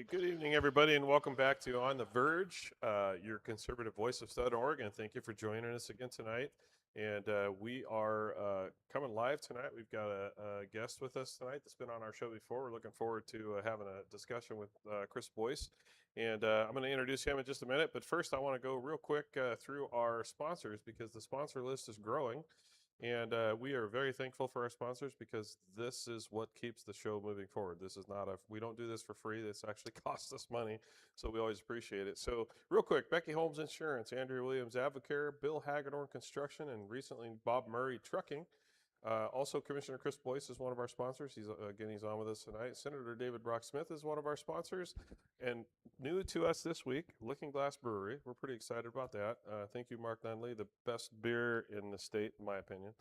Good evening, everybody, and welcome back to On the Verge, your conservative voice of Southern Oregon. Thank you for joining us again tonight. And we are coming live tonight. We've got a guest with us tonight that's been on our show before. We're looking forward to having a discussion with Chris Boice. And I'm going to introduce him in just a minute. But first, I want to go real quick through our sponsors because the sponsor list is growing. And we are very thankful for our sponsors because this is what keeps the show moving forward. This is not we don't do this for free. This actually costs us money. So we always appreciate it. So real quick, Becky Holmes Insurance, Andrew Williams Advocare, Bill Hagedorn Construction, and recently Bob Murray Trucking. Also, Commissioner Chris Boice is one of our sponsors. He's on with us tonight. Senator David Brock Smith is one of our sponsors. And new to us this week, Looking Glass Brewery. We're pretty excited about that. Thank you, Mark Nunley, the best beer in the state, in my opinion.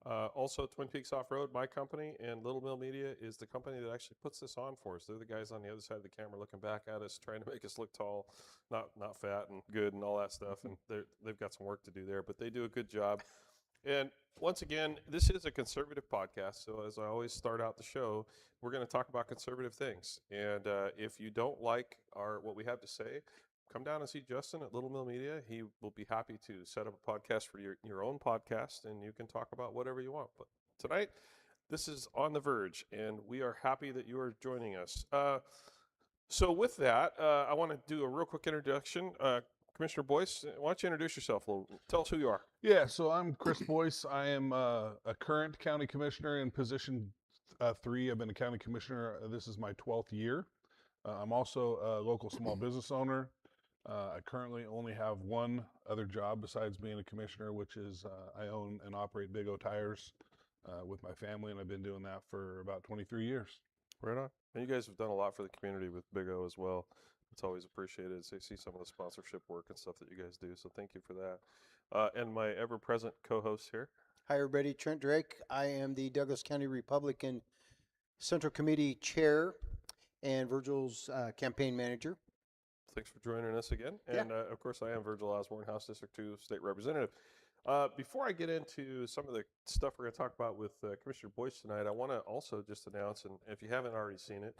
Also, Twin Peaks Off-Road, my company, and Little Mill Media is the company that actually puts this on for us. They're the guys on the other side of the camera looking back at us, trying to make us look tall, not fat and good and all that stuff. And they've got some work to do there, but they do a good job. And once again, this is a conservative podcast. So as I always start out the show, we're going to talk about conservative things. And if you don't like what we have to say, come down and see Justin at Little Mill Media. He will be happy to set up a podcast for your own podcast, and you can talk about whatever you want. But tonight, this is On the Verge, and we are happy that you are joining us. So with that, I want to do a real quick introduction. Commissioner Boice, why don't you introduce yourself a little? Tell us who you are. Yeah, so I'm Chris Boice. I am a current county commissioner in position 3. I've been a county commissioner. This is my 12th year. I'm also a local small business owner. I currently only have one other job besides being a commissioner, which is I own and operate Big O Tires with my family, and I've been doing that for about 23 years. Right on. And you guys have done a lot for the community with Big O as well. It's always appreciated to see some of the sponsorship work and stuff that you guys do. So thank you for that. And my ever-present co-host here. Hi, everybody. Trent Drake. I am the Douglas County Republican Central Committee Chair and Virgil's campaign manager. Thanks for joining us again. And of course, I am Virgil Osborne, House District 2 State Representative. Before I get into some of the stuff we're going to talk about with Commissioner Boice tonight, I want to also just announce, and if you haven't already seen it,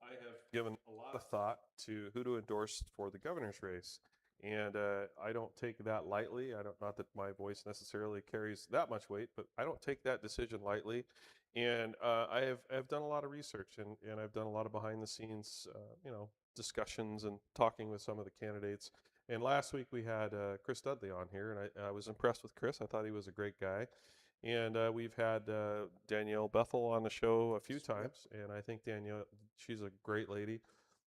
I have given a lot of thought to who to endorse for the governor's race. And I don't take that lightly. Not that my voice necessarily carries that much weight, but I don't take that decision lightly. And I have done a lot of research, and I've done a lot of behind the scenes, discussions and talking with some of the candidates. And last week we had Chris Dudley on here, and I was impressed with Chris. I thought he was a great guy. And we've had Danielle Bethel on the show a few times, and I think Danielle, she's a great lady.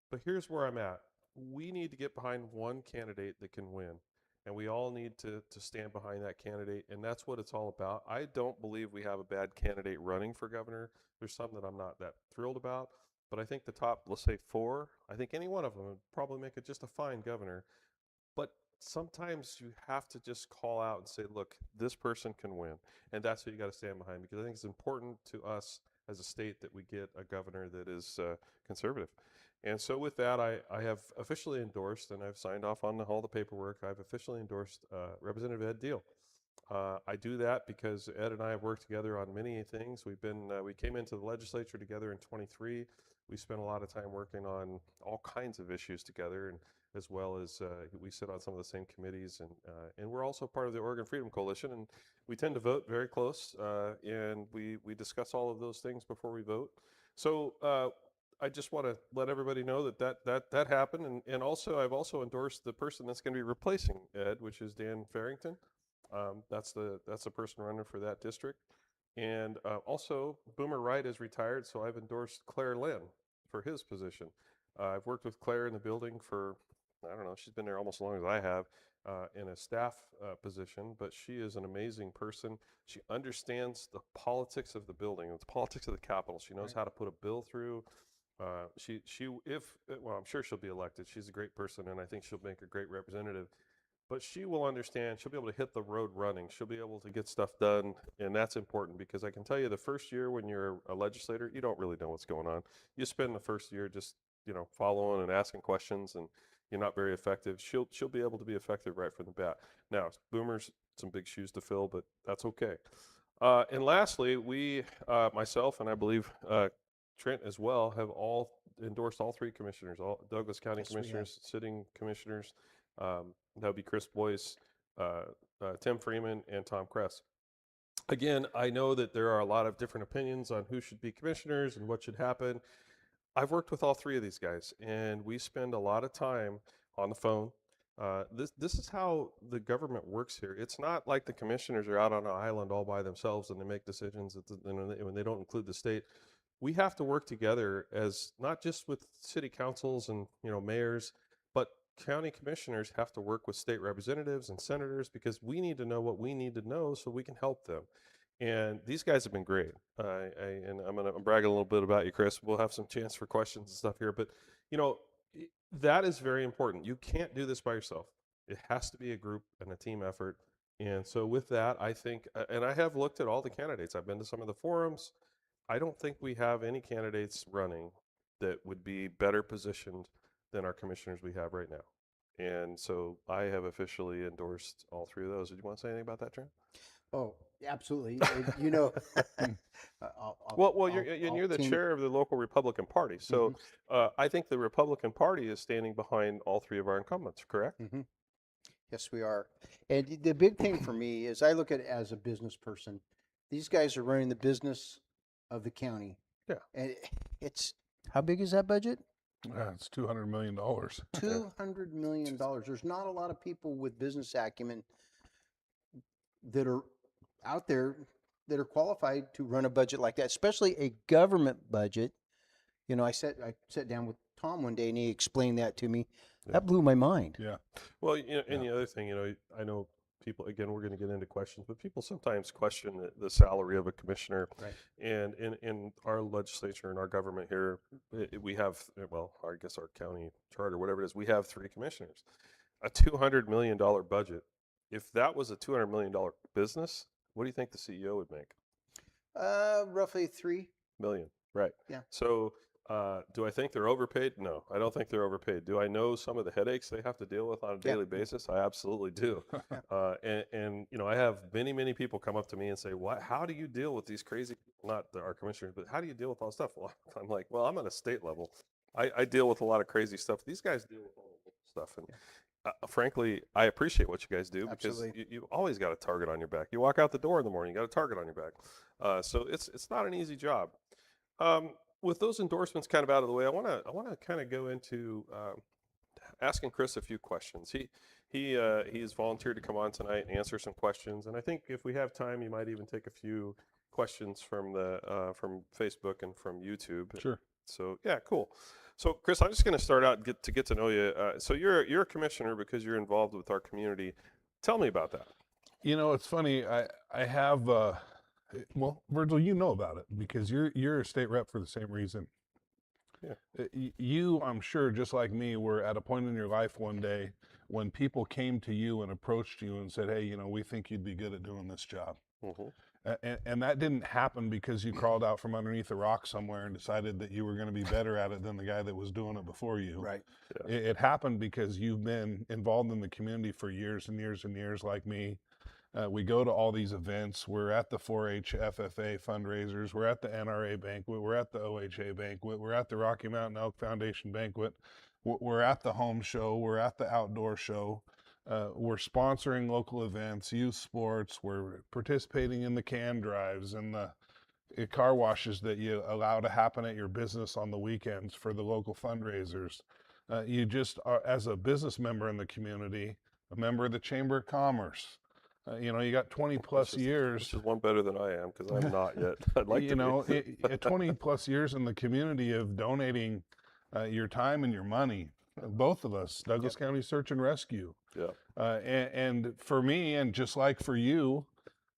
But here's where I'm at. We need to get behind one candidate that can win, and we all need to stand behind that candidate, and that's what it's all about. I don't believe we have a bad candidate running for governor. There's some that I'm not that thrilled about, but I think the top, let's say 4, I think any one of them would probably make it just a fine governor. But sometimes you have to just call out and say, look, this person can win. And that's what you got to stand behind, because I think it's important to us as a state that we get a governor that is conservative. And so with that, I have officially endorsed, and I've signed off on all the paperwork, I've officially endorsed Representative Ed Deal. I do that because Ed and I have worked together on many things. We came into the legislature together in 23. We spent a lot of time working on all kinds of issues together, and as well as we sit on some of the same committees, and we're also part of the Oregon Freedom Coalition, and we tend to vote very close, and we discuss all of those things before we vote. So I just want to let everybody know that happened, and also I've also endorsed the person that's going to be replacing Ed, which is Dan Farrington. That's the person running for that district. And also, Boomer Wright is retired, so I've endorsed Claire Lynn for his position. I've worked with Claire in the building for, I don't know, she's been there almost as long as I have in a staff position, but she is an amazing person. She understands the politics of the building, the politics of the Capitol. She knows how to put a bill through. I'm sure she'll be elected. She's a great person, and I think she'll make a great representative. But she will understand, she'll be able to hit the road running. She'll be able to get stuff done, and that's important, because I can tell you the first year when you're a legislator, you don't really know what's going on. You spend the first year just, following and asking questions, and you're not very effective. She'll be able to be effective right from the bat. Now, Boomer's some big shoes to fill, but that's okay. And lastly, we, myself and I believe Trent as well, have all endorsed all three commissioners, all Douglas County Yes, we have. commissioners, sitting commissioners. That would be Chris Boice, Tim Freeman, and Tom Kress. Again, I know that there are a lot of different opinions on who should be commissioners and what should happen. I've worked with all three of these guys, and we spend a lot of time on the phone. This is how the government works here. It's not like the commissioners are out on an island all by themselves and they make decisions when they don't include the state. We have to work together as not just with city councils and mayors, but county commissioners have to work with state representatives and senators because we need to know what we need to know so we can help them. And these guys have been great. And I'm bragging a little bit about you, Chris. We'll have some chance for questions and stuff here. But, that is very important. You can't do this by yourself. It has to be a group and a team effort. And so with that, I think, and I have looked at all the candidates. I've been to some of the forums. I don't think we have any candidates running that would be better positioned than our commissioners we have right now. And so I have officially endorsed all three of those. Did you want to say anything about that, Trent? Oh, absolutely. You're the chair of the local Republican Party. So I think the Republican Party is standing behind all three of our incumbents, correct? Mm-hmm. Yes, we are. And the big thing for me is I look at it as a business person. These guys are running the business of the county. Yeah. And it's, how big is that budget? It's $200 million. $200 million. There's not a lot of people with business acumen that are out there that are qualified to run a budget like that, especially a government budget. I sat down with Tom one day and he explained that to me. Yeah. That blew my mind. Yeah. Well, and the other thing, I know people, again, we're going to get into questions, but people sometimes question the salary of a commissioner. Right. And in our legislature and our government here, we have, I guess our county charter, whatever it is, we have three commissioners. A $200 million budget. If that was a $200 million business, what do you think the CEO would make? Roughly $3 million. Right. Yeah. So do I think they're overpaid? No, I don't think they're overpaid. Do I know some of the headaches they have to deal with on a daily basis? I absolutely do. And I have many people come up to me and say, how do you deal with these crazy people? Not our commissioners, but how do you deal with all this stuff? Well, I'm like, I'm at a state level. I deal with a lot of crazy stuff. These guys deal with all the stuff. And frankly, I appreciate what you guys do because you always got a target on your back. You walk out the door in the morning, you got a target on your back. So it's not an easy job. With those endorsements kind of out of the way, I want to kind of go into asking Chris a few questions. He's volunteered to come on tonight and answer some questions, and I think if we have time, you might even take a few questions from from Facebook and from YouTube. Sure. So yeah, cool. So Chris, I'm just going to start out and get to know you. So you're a commissioner because you're involved with our community. Tell me about that. It's funny. I have Virgil, you know about it because you're a state rep for the same reason. Yeah. You, I'm sure, just like me, were at a point in your life one day when people came to you and approached you and said, "Hey, we think you'd be good at doing this job." Mm-hmm. And that didn't happen because you crawled out from underneath a rock somewhere and decided that you were going to be better at it than the guy that was doing it before you. Right. Yeah. It happened because you've been involved in the community for years and years and years, like me. We go to all these events. We're at the 4-H FFA fundraisers. We're at the NRA banquet. We're at the OHA banquet. We're at the Rocky Mountain Elk Foundation banquet. We're at the home show. We're at the outdoor show. We're sponsoring local events, youth sports. We're participating in the can drives and the car washes that you allow to happen at your business on the weekends for the local fundraisers. You just are, as a business member in the community, a member of the Chamber of Commerce. You got 20 plus years. Which is one better than I am because I'm not yet. I'd like to be. 20 plus years in the community of donating your time and your money. Both of us, Douglas County Search and Rescue. Yeah. And for me, and just like for you,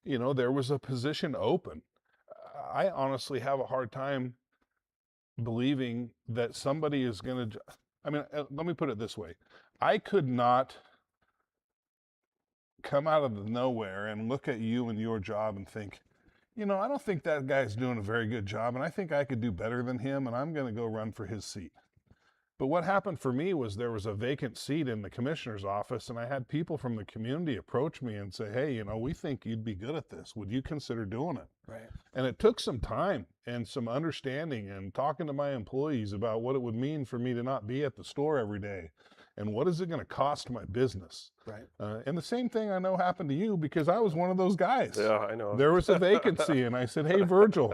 there was a position open. I honestly have a hard time believing that somebody is going to, let me put it this way. I could not come out of nowhere and look at you and your job and think, I don't think that guy's doing a very good job and I think I could do better than him and I'm going to go run for his seat. But what happened for me was there was a vacant seat in the commissioner's office, and I had people from the community approach me and say, hey, we think you'd be good at this. Would you consider doing it? Right. And it took some time and some understanding and talking to my employees about what it would mean for me to not be at the store every day. And what is it going to cost my business? Right. And the same thing I know happened to you, because I was one of those guys. Yeah, I know. There was a vacancy, and I said, hey, Virgil,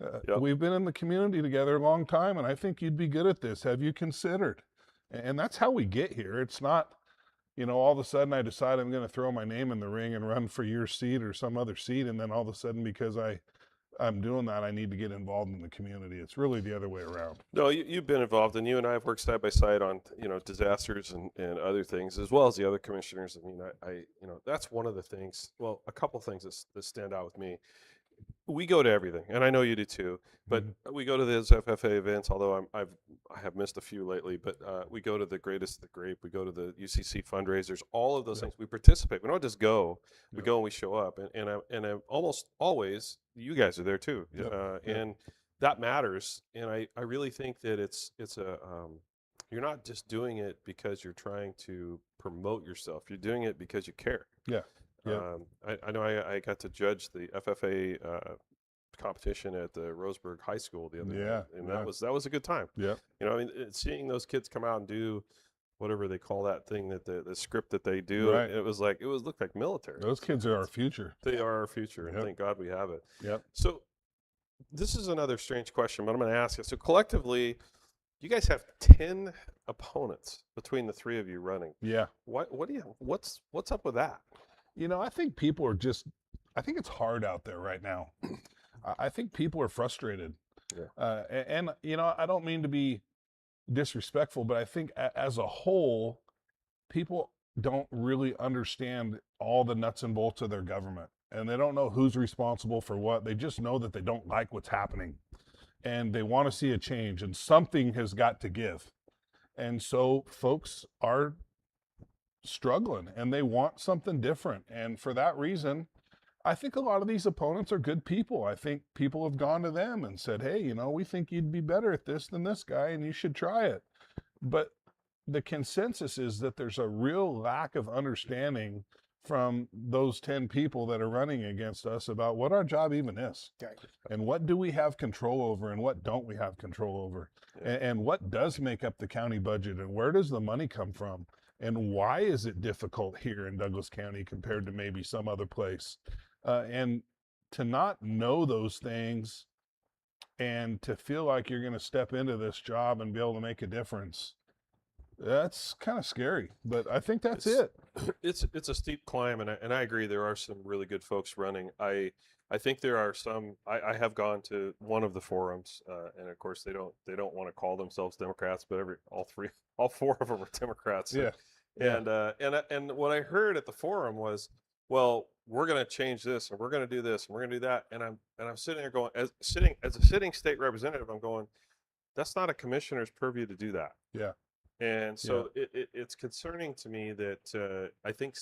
Yep. we've been in the community together a long time, and I think you'd be good at this. Have you considered? And that's how we get here. It's not, all of a sudden I decide I'm going to throw my name in the ring and run for your seat or some other seat, and then all of a sudden, because I'm doing that, I need to get involved in the community. It's really the other way around. No, you've been involved, and you and I have worked side by side on disasters and other things, as well as the other commissioners. I mean, I that's one of the things. Well, a couple things that stand out with me. We go to everything, and I know you do too. But we go to those FFA events. Although I have missed a few lately, but we go to the Greatest of the Grape. We go to the UCC fundraisers. All of those things. We participate. We don't just go. We go and we show up. And I almost always you guys are there too. And that matters. And I really think that it's a you're not just doing it because you're trying to promote yourself. You're doing it because you care. Yeah. Yeah. I know I got to judge the FFA competition at the Roseburg High School the other night, and that was a good time. Yeah. I mean, seeing those kids come out and do whatever they call that thing, that the script that they do, Right. it looked like military. Those kids are our future. They are our future, and Yep. thank God we have it. Yep. So this is another strange question, but I'm going to ask it. So collectively, you guys have 10 opponents between the three of you running. Yeah. What's up with that? I think people are I think it's hard out there right now. I think people are frustrated. Yeah. And I don't mean to be disrespectful, but I think as a whole, people don't really understand all the nuts and bolts of their government. And they don't know who's responsible for what. They just know that they don't like what's happening. And they want to see a change. And something has got to give. And so folks are struggling, and they want something different. And for that reason, I think a lot of these opponents are good people. I think people have gone to them and said, hey, we think you'd be better at this than this guy, and you should try it. But the consensus is that there's a real lack of understanding from those 10 people that are running against us about what our job even is. Right. And what do we have control over, and what don't we have control over? Yeah. And what does make up the county budget, and where does the money come from? And why is it difficult here in Douglas County compared to maybe some other place? And to not know those things and to feel like you're going to step into this job and be able to make a difference, that's kind of scary. But I think that's it. It's a steep climb, and I agree. There are some really good folks running. I think there are some. I have gone to one of the forums, and of course they don't want to call themselves Democrats, but all four of them are Democrats. Yeah. And what I heard at the forum was, well, we're going to change this, and we're going to do this, and we're going to do that. And I'm sitting there going, as a sitting state representative, I'm going, that's not a commissioner's purview to do that. Yeah. And so it's concerning to me that I think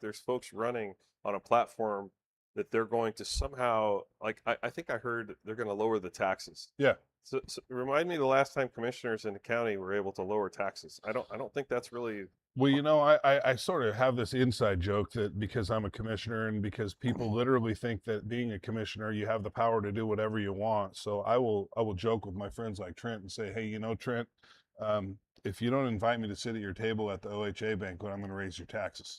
there's folks running on a platform that they're going to somehow, like, I think I heard they're going to lower the taxes. Yeah. So remind me the last time commissioners in the county were able to lower taxes. I don't think that's really. Well, I sort of have this inside joke that because I'm a commissioner and because people literally think that being a commissioner, you have the power to do whatever you want. So I will joke with my friends like Trent and say, hey, Trent, if you don't invite me to sit at your table at the OHA banquet, I'm going to raise your taxes.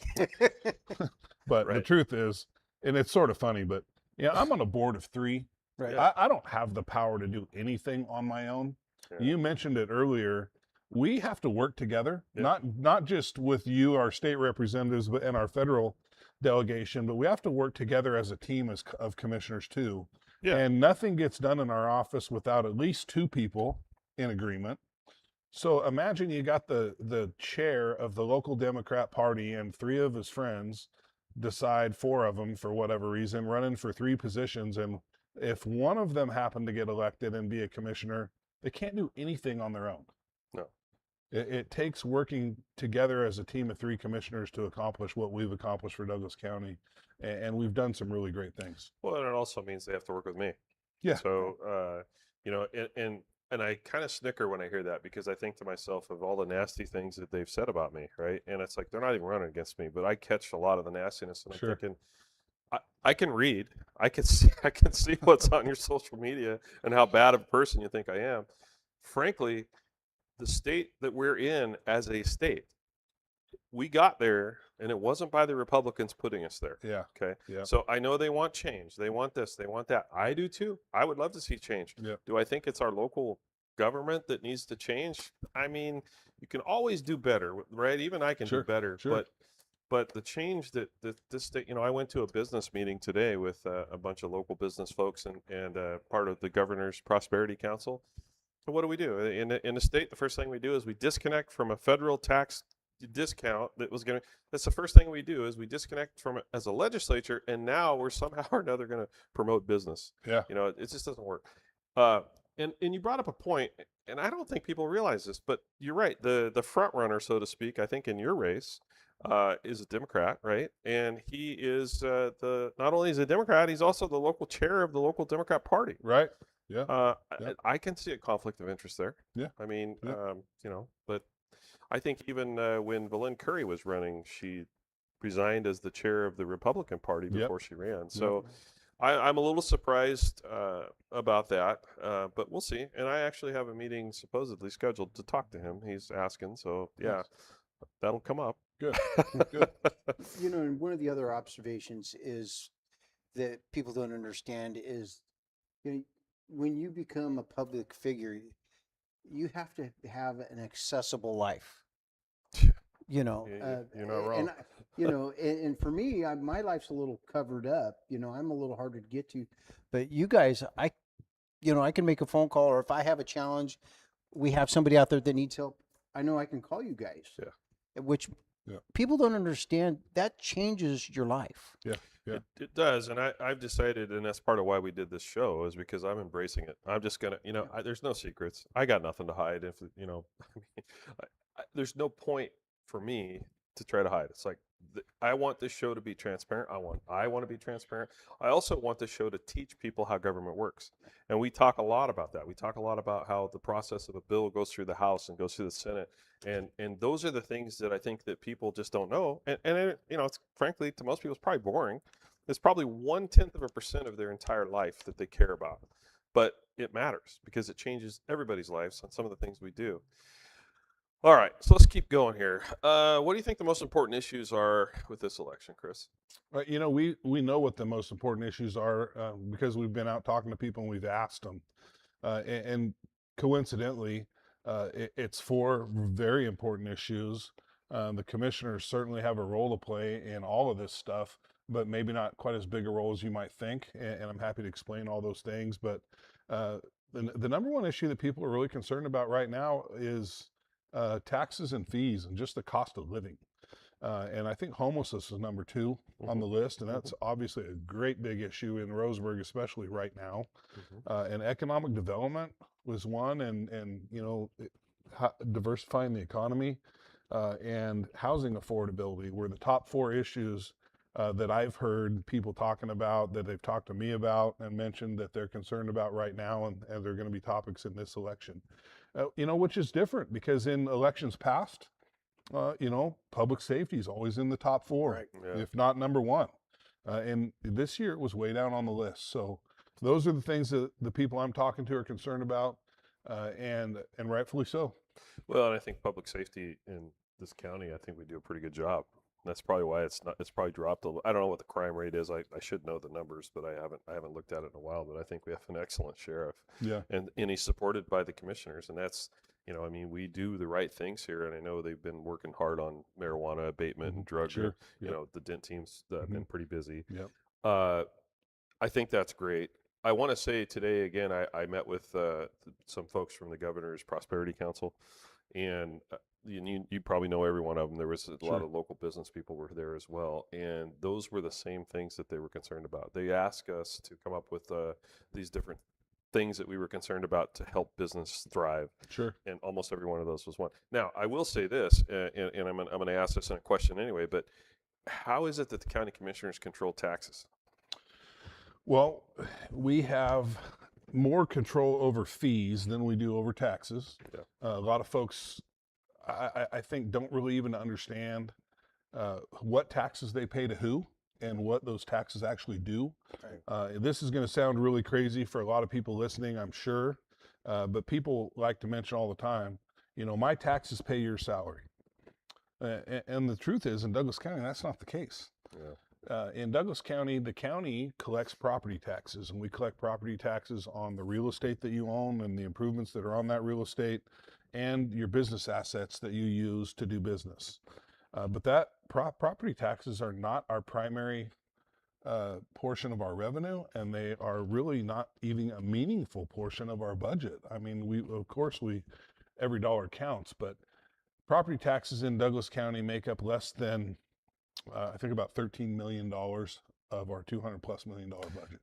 But Right. The truth is, and it's sort of funny, but I'm on a board of 3. Right. I don't have the power to do anything on my own. Yeah. You mentioned it earlier. We have to work together, Yeah. not just with you, our state representatives, but and our federal delegation, but we have to work together as a team of commissioners too. Yeah. And nothing gets done in our office without at least 2 people in agreement. So imagine you got the chair of the local Democrat Party and 3 of his friends decide, 4 of them for whatever reason, running for 3 positions. And if one of them happened to get elected and be a commissioner, they can't do anything on their own. No. It takes working together as a team of 3 commissioners to accomplish what we've accomplished for Douglas County. And we've done some really great things. Well, and it also means they have to work with me. Yeah. So, and and I kind of snicker when I hear that because I think to myself of all the nasty things that they've said about me, right? And it's like they're not even running against me, but I catch a lot of the nastiness, and I'm Sure. thinking, I can read, I can see, I can see what's on your social media and how bad of a person you think I am. Frankly, the state that we're in as a state, we got there, and it wasn't by the Republicans putting us there. Yeah. Okay. Yeah. So I know they want change. They want this. They want that. I do too. I would love to see change. Yeah. Do I think it's our local government that needs to change? I mean, you can always do better, right? Even I can Sure. do better. Sure. But the change that this state, I went to a business meeting today with a bunch of local business folks and part of the governor's prosperity council. So what do? In the state, the first thing we do is we disconnect from a federal tax discount that was going to. That's the first thing we do is we disconnect from it as a legislature, and now we're somehow or another going to promote business. Yeah. It just doesn't work. And you brought up a point, and I don't think people realize this, but you're right. The front runner, so to speak, I think in your race, is a Democrat, right? And he is not only is a Democrat, he's also the local chair of the local Democrat Party. Right. Yeah. Yeah. I can see a conflict of interest there. Yeah. I mean, Yeah. but I think even when Valin Curry was running, she resigned as the chair of the Republican Party Yep. before she ran. So I'm a little surprised about that, but we'll see. And I actually have a meeting supposedly scheduled to talk to him. He's asking, so yeah, Nice. that'll come up. Good. Good. And one of the other observations is that people don't understand is, when you become a public figure, you have to have an accessible life. You're not wrong. And for me, my life's a little covered up. I'm a little harder to get to, but you guys, I can make a phone call, or if I have a challenge, we have somebody out there that needs help. I know I can call you guys. Yeah. Which people don't understand. That changes your life. Yeah. Yeah. It does, and I've decided, and that's part of why we did this show, is because I'm embracing it. I'm just gonna, there's no secrets. I got nothing to hide. If there's no point for me to try to hide. It's like I want this show to be transparent. I want to be transparent. I also want this show to teach people how government works, and we talk a lot about that. We talk a lot about how the process of a bill goes through the House and goes through the Senate, and those are the things that I think that people just don't know. And it's frankly to most people it's probably boring. It's probably 0.1% of their entire life that they care about, but it matters because it changes everybody's lives on some of the things we do. All right, so let's keep going here. What do you think the most important issues are with this election, Chris? We know what the most important issues are because we've been out talking to people and we've asked them. And coincidentally, it's 4 very important issues. The commissioners certainly have a role to play in all of this stuff, but maybe not quite as big a role as you might think. And I'm happy to explain all those things. But the number one issue that people are really concerned about right now is taxes and fees and just the cost of living. And I think homelessness is number 2 on the list. And that's obviously a great big issue in Roseburg, especially right now. And economic development was one, and diversifying the economy and housing affordability were the top 4 issues that I've heard people talking about, that they've talked to me about and mentioned that they're concerned about right now, and they're going to be topics in this election. Which is different because in elections past, public safety is always in the top 4, Right. Yeah. if not number 1. And this year it was way down on the list. So those are the things that the people I'm talking to are concerned about, and rightfully so. Well, and I think public safety in this county, I think we do a pretty good job. That's probably why it's probably dropped a little. I don't know what the crime rate is. I should know the numbers, but I haven't looked at it in a while. But I think we have an excellent sheriff. Yeah. And he's supported by the commissioners, and that's we do the right things here. And I know they've been working hard on marijuana abatement and drug. Sure. The dent team's been pretty busy. Yep. I think that's great. I want to say today again, I met with some folks from the governor's prosperity council, and you probably know every one of them. There was a lot of local business people were there as well, and those were the same things that they were concerned about. They asked us to come up with these different things that we were concerned about to help business thrive. Sure. And almost every one of those was one. Now, I will say this, and I'm going to ask this in a question anyway, but how is it that the county commissioners control taxes? Well, we have more control over fees than we do over taxes. Yeah. A lot of folks, I think, don't really even understand what taxes they pay to who and what those taxes actually do. Right. This is going to sound really crazy for a lot of people listening, I'm sure, but people like to mention all the time, you know, my taxes pay your salary. And the truth is, in Douglas County, that's not the case. Yeah. In Douglas County, the county collects property taxes, and we collect property taxes on the real estate that you own and the improvements that are on that real estate and your business assets that you use to do business. But that property taxes are not our primary portion of our revenue, and they are really not even a meaningful portion of our budget. I mean, of course, every dollar counts, but property taxes in Douglas County make up less than I think about $13 million of our $200+ million budget.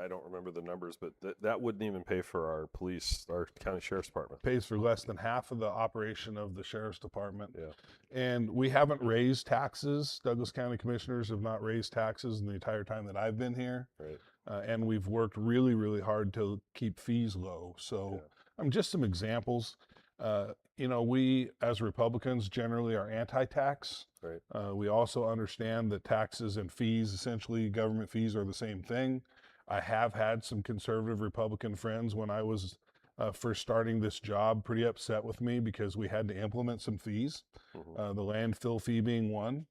I don't remember the numbers, but that wouldn't even pay for our police, our county sheriff's department. Pays for less than half of the operation of the sheriff's department. Yeah. And we haven't raised taxes. Douglas County commissioners have not raised taxes in the entire time that I've been here. Right. And we've worked really, really hard to keep fees low. So just some examples. You know, we as Republicans generally are anti-tax. Right. We also understand that taxes and fees, essentially government fees, are the same thing. I have had some conservative Republican friends when I was first starting this job pretty upset with me because we had to implement some fees, Mm-hmm. the landfill fee being one.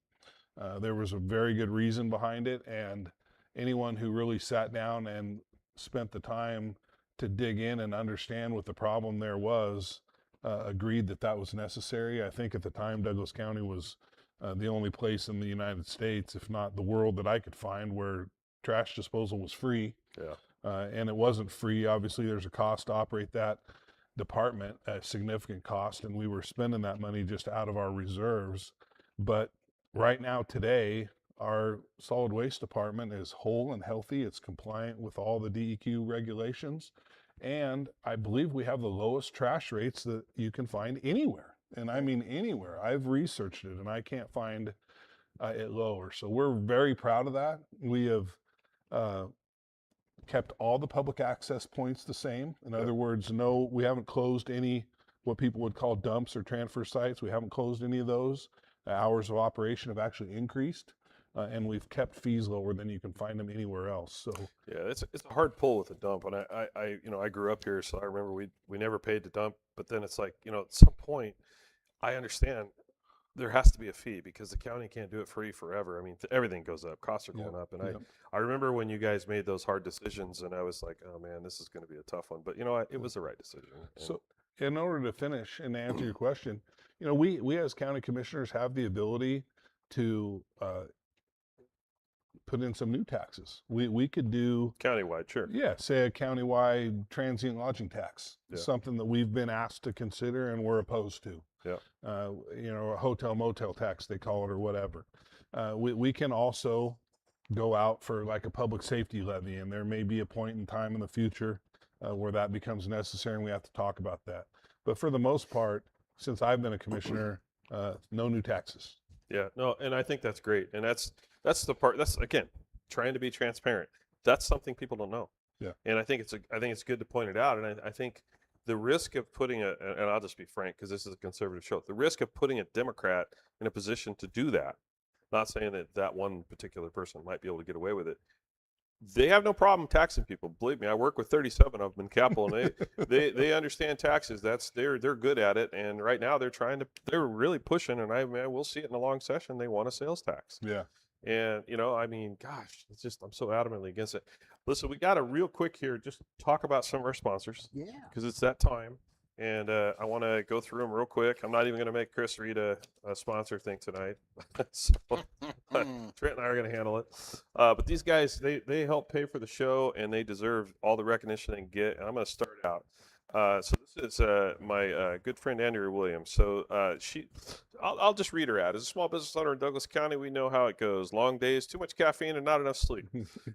There was a very good reason behind it, and anyone who really sat down and spent the time to dig in and understand what the problem there was agreed that that was necessary. I think at the time Douglas County was the only place in the United States, if not the world, that I could find where trash disposal was free. Yeah. And it wasn't free. Obviously, there's a cost to operate that department, a significant cost, and we were spending that money just out of our reserves. But right now, today, our solid waste department is whole and healthy. It's compliant with all the DEQ regulations. And I believe we have the lowest trash rates that you can find anywhere. And I mean anywhere. I've researched it and I can't find it lower. So we're very proud of that. We have kept all the public access points the same. In other words, no, we haven't closed any what people would call dumps or transfer sites. We haven't closed any of those. Hours of operation have actually increased. And we've kept fees lower than you can find them anywhere else. So yeah, it's a hard pull with a dump. And I grew up here, so I remember we never paid to dump. But then it's like, you know, at some point, I understand there has to be a fee because the county can't do it free forever. I mean, everything goes up, costs are going up. And I remember when you guys made those hard decisions, and I was like, oh man, this is going to be a tough one. But you know what? It was the right decision. So in order to finish and answer your question, you know, we as county commissioners have the ability to put in some new taxes. We could do countywide, sure. Yeah, say a countywide transient lodging tax, something that we've been asked to consider and we're opposed to. Yeah. You know, a hotel motel tax they call it or whatever. We can also go out for like a public safety levy, and there may be a point in time in the future where that becomes necessary, and we have to talk about that. But for the most part, since I've been a commissioner, no new taxes. Yeah, no, and I think that's great, and that's the part. That's again trying to be transparent. That's something people don't know. Yeah, and I think it's good to point it out. And I think the risk of putting and I'll just be frank because this is a conservative show. The risk of putting a Democrat in a position to do that. Not saying that one particular person might be able to get away with it. They have no problem taxing people. Believe me, I work with 37 of them in Capitol, and they understand taxes. They're good at it, and right now they're really pushing. And we'll see it in a long session. They want a sales tax. Yeah, and you know, I mean, gosh, it's just I'm so adamantly against it. Listen, we got to real quick here just talk about some of our sponsors. Yeah, because it's that time. And I want to go through them real quick. I'm not even going to make Chris read a sponsor thing tonight. So Trent and I are going to handle it. But these guys, they help pay for the show, and they deserve all the recognition they can get. And I'm going to start out. So this is my good friend Andrea Williams. So I'll just read her ad. As a small business owner in Douglas County, we know how it goes. Long days, too much caffeine, and not enough sleep.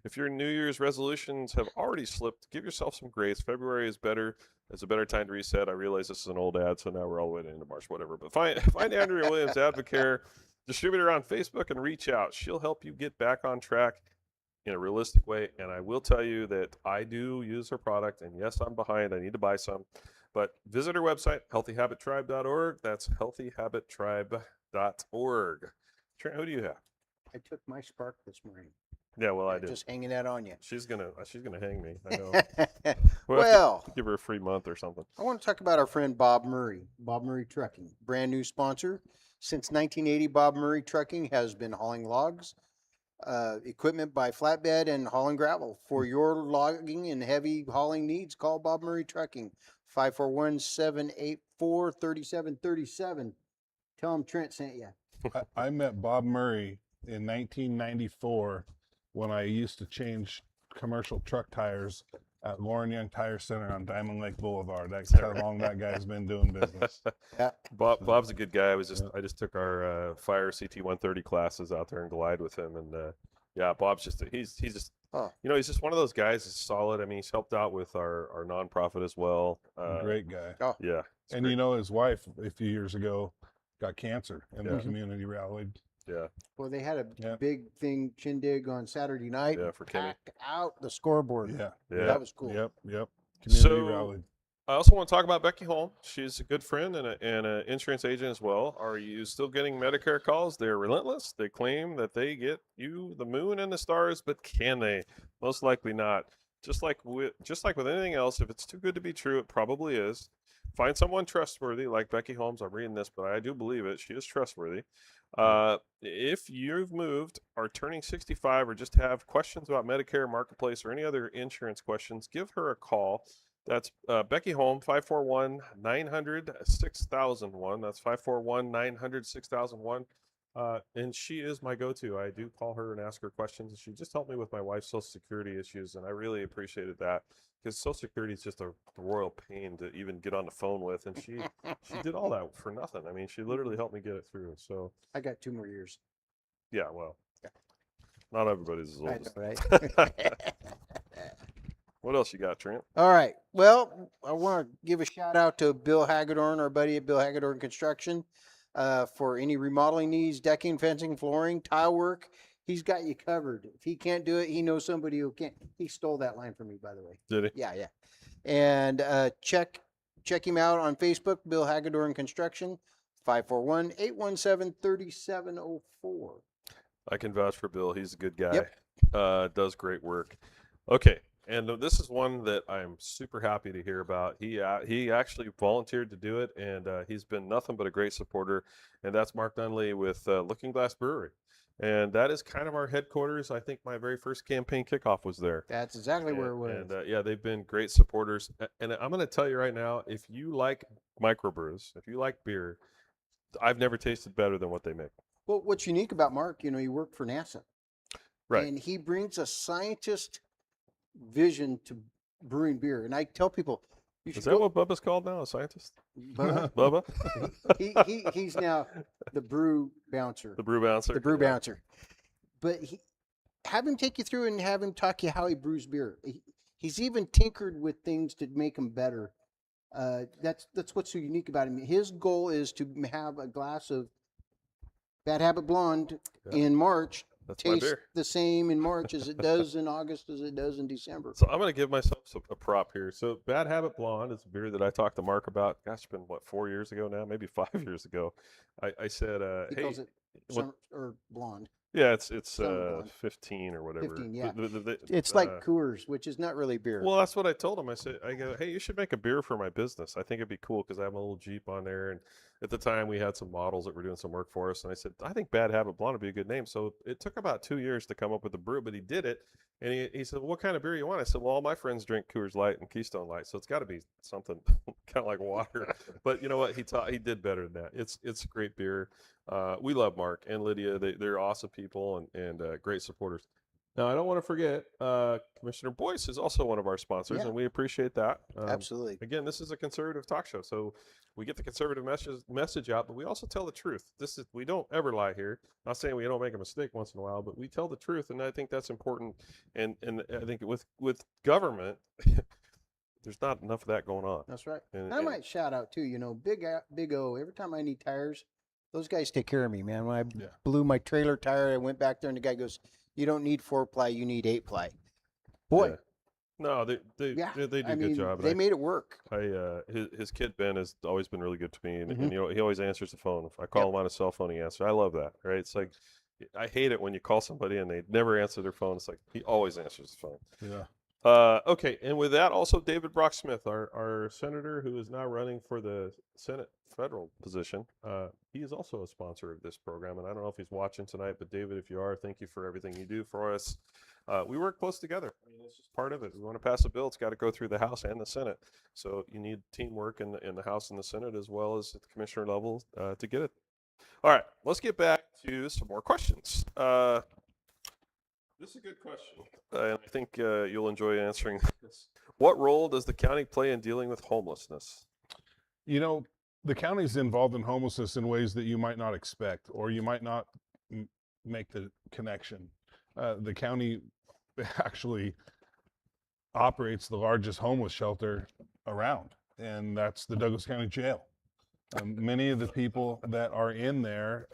If your New Year's resolutions have already slipped, give yourself some grace. February is better. It's a better time to reset. I realize this is an old ad, so now we're all the way into March, whatever. But find Andrea Williams, Advocare distributor on Facebook, and reach out. She'll help you get back on track in a realistic way. And I will tell you that I do use her product, and yes, I'm behind. I need to buy some. But visit her website, healthyhabittribe.org. That's healthyhabittribe.org. Trent, who do you have? I took my Spark this morning. Yeah, well, I did. Just hanging that on you. She's gonna hang me. I know. Well, have to give her a free month or something. I want to talk about our friend Bob Murray. Bob Murray Trucking, brand new sponsor. Since 1980, Bob Murray Trucking has been hauling logs, equipment by flatbed, and hauling gravel. For your logging and heavy hauling needs, call Bob Murray Trucking, 541-784-3737. Tell him Trent sent you. I met Bob Murray in 1994 when I used to change commercial truck tires at Lauren Young Tire Center on Diamond Lake Boulevard. That's how long that guy's been doing business. Yeah. Bob's a good guy. I just took our fire CT-130 classes out there in Glide with him, and yeah, Bob's he's just he's just one of those guys that's solid. I mean, he's helped out with our nonprofit as well. Great guy. Oh. Yeah, and great. his wife a few years ago got cancer, and the community rallied. Yeah. Well, they had a big thing shindig on Saturday night. Yeah, for Kenny. Packed out the scoreboard. Yeah. That was cool. Yep. So, rallied. I also want to talk about Becky Holm. She's a good friend and an insurance agent as well. Are you still getting Medicare calls? They're relentless. They claim that they get you the moon and the stars, but can they? Most likely not. Just like with anything else, if it's too good to be true, it probably is. Find someone trustworthy like Becky Holmes. I'm reading this, but I do believe it. She is trustworthy. If you've moved, are turning 65, or just have questions about Medicare, Marketplace, or any other insurance questions, give her a call. That's Becky Holm, 541-900-6001. That's 541-900-6001. And she is my go-to. I do call her and ask her questions. And she just helped me with my wife's Social Security issues, and I really appreciated that, because Social Security is just a royal pain to even get on the phone with. And she did all that for nothing. I mean, she literally helped me get it through. So I got 2 more years. yeah, well, not everybody's as old I as know, right? What else you got, Trent? All right. Well, I want to give a shout out to Bill Hagedorn, our buddy at Bill Hagedorn Construction, for any remodeling needs, decking, fencing, flooring, tile work. He's got you covered. If he can't do it, he knows somebody who can. He stole that line from me, by the way. Did he? Yeah. And check him out on Facebook, Bill Hagedorn Construction, 541-817-3704. I can vouch for Bill. He's a good guy. Yep. Does great work. Okay. And this is one that I'm super happy to hear about. He actually volunteered to do it, and he's been nothing but a great supporter. And that's Mark Dunley with Looking Glass Brewery. And that is kind of our headquarters. I think my very first campaign kickoff was there. That's exactly where it was. And yeah, they've been great supporters. And I'm going to tell you right now, if you like microbrews, if you like beer, I've never tasted better than what they make. Well, what's unique about Mark, he worked for NASA. Right. And he brings a scientist vision to brewing beer. And I tell people, you should Is that what Bubba's called now, a scientist? Bubba? Bubba? He's now the brew bouncer. The brew bouncer. The brew bouncer. But have him take you through and have him talk you how he brews beer. He's even tinkered with things to make them better. That's what's so unique about him. His goal is to have a glass of Bad Habit Blonde in March. That's my taste beer. the same in March as it does in August as it does in December. So I'm going to give myself a prop here. So Bad Habit Blonde is a beer that I talked to Mark about. Gosh, it's been, 4 years ago now? Maybe 5 years ago. I said, He hey. calls it summer, or blonde. Yeah, it's Blonde. 15 or whatever. 15, yeah. The- It's like Coors, which is not really beer. Well, that's what I told him. I go, hey, you should make a beer for my business. I think it'd be cool because I have a little Jeep on there. And at the time, we had some models that were doing some work for us. And I said, I think Bad Habit Blonde would be a good name. So it took about 2 years to come up with the brew, but he did it. And he said, what kind of beer you want? I said, well, all my friends drink Coors Light and Keystone Light. So it's got to be something kind of like water. But you know what? He did better than that. It's a great beer. We love Mark and Lydia. They're awesome people and great supporters. Now, I don't want to forget, Commissioner Boice is also one of our sponsors, Yeah. and we appreciate that. Absolutely. Again, this is a conservative talk show, so we get the conservative message out, but we also tell the truth. We don't ever lie here. Not saying we don't make a mistake once in a while, but we tell the truth, and I think that's important. And I think with government, there's not enough of that going on. That's right. And I might shout out too, Big O, every time I need tires, those guys take care of me, man. When I blew my trailer tire, I went back there and the guy goes, You don't need 4-ply, you need 8-ply. Boy, Yeah. No, they yeah. they, they do I a good mean, job. they And made it work. his kid Ben has always been really good to me, and, Mhm. and he always answers the phone. If I call Yep. him on his cell phone, he answers. I love that. Right? It's like I hate it when you call somebody and they never answer their phone. It's like he always answers the phone. Yeah. Okay, and with that, also David Brock Smith, our senator who is now running for the Senate federal position. He is also a sponsor of this program, and I don't know if he's watching tonight, but David, if you are, thank you for everything you do for us. We work close together. I mean, it's just part of it. We want to pass a bill; it's got to go through the House and the Senate. So you need teamwork in the House and the Senate as well as at the commissioner level to get it. All right, let's get back to some more questions. This is a good question, and I think you'll enjoy answering this. What role does the county play in dealing with homelessness? You know, the county's involved in homelessness in ways that you might not expect, or you might not make the connection. The county actually operates the largest homeless shelter around, and that's the Douglas County Jail. Many of the people that are in there,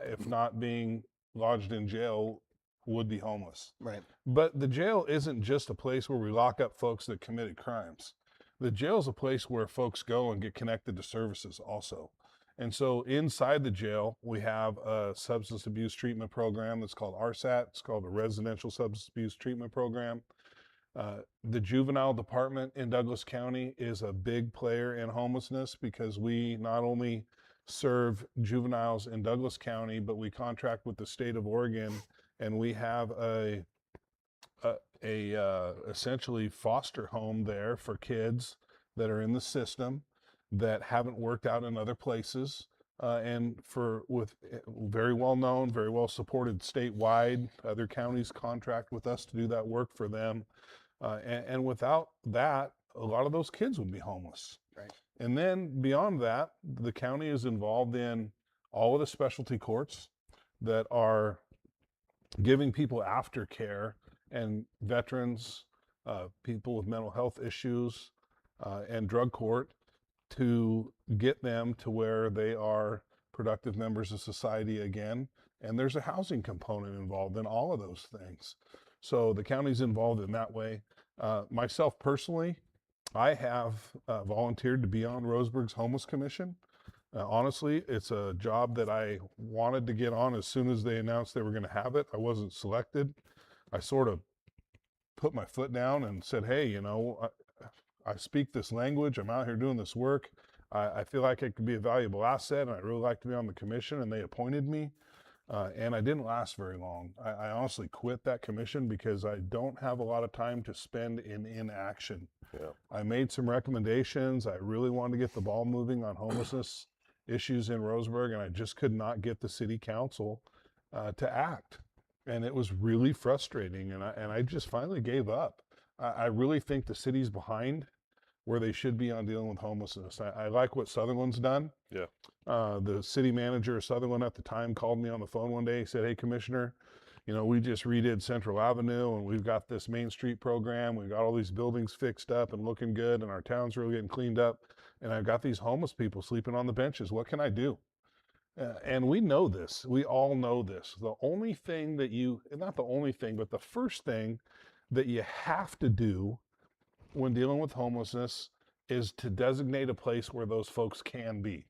if not being lodged in jail, would be homeless. Right. But the jail isn't just a place where we lock up folks that committed crimes. The jail is a place where folks go and get connected to services also. And so inside the jail, we have a substance abuse treatment program that's called RSAT. It's called a Residential Substance Abuse Treatment Program. The juvenile department in Douglas County is a big player in homelessness because we not only serve juveniles in Douglas County, but we contract with the state of Oregon, and we have a essentially foster home there for kids that are in the system that haven't worked out in other places. And with very well known, very well supported statewide, other counties contract with us to do that work for them. And without that, a lot of those kids would be homeless. Right. And then beyond that, the county is involved in all of the specialty courts that are giving people aftercare and veterans, people with mental health issues, and drug court to get them to where they are productive members of society again. And there's a housing component involved in all of those things. So the county's involved in that way. Myself personally, I have volunteered to be on Roseburg's Homeless Commission. Honestly, it's a job that I wanted to get on as soon as they announced they were going to have it. I wasn't selected. I sort of put my foot down and said, hey, you know, I speak this language. I'm out here doing this work. I feel like it could be a valuable asset, and I'd really like to be on the commission, and they appointed me. And I didn't last very long. I honestly quit that commission because I don't have a lot of time to spend in inaction. Yeah. I made some recommendations. I really wanted to get the ball moving on homelessness issues in Roseburg, and I just could not get the city council to act. And it was really frustrating, and I just finally gave up. I really think the city's behind where they should be on dealing with homelessness. I like what Sutherland's done. Yeah. The city manager of Sutherland at the time called me on the phone one day. He said, hey, Commissioner, you know, we just redid Central Avenue and we've got this Main Street program. We've got all these buildings fixed up and looking good, and our town's really getting cleaned up. And I've got these homeless people sleeping on the benches. What can I do? And we know this. We all know this. The only thing that not the only thing, but the first thing that you have to do when dealing with homelessness is to designate a place where those folks can be.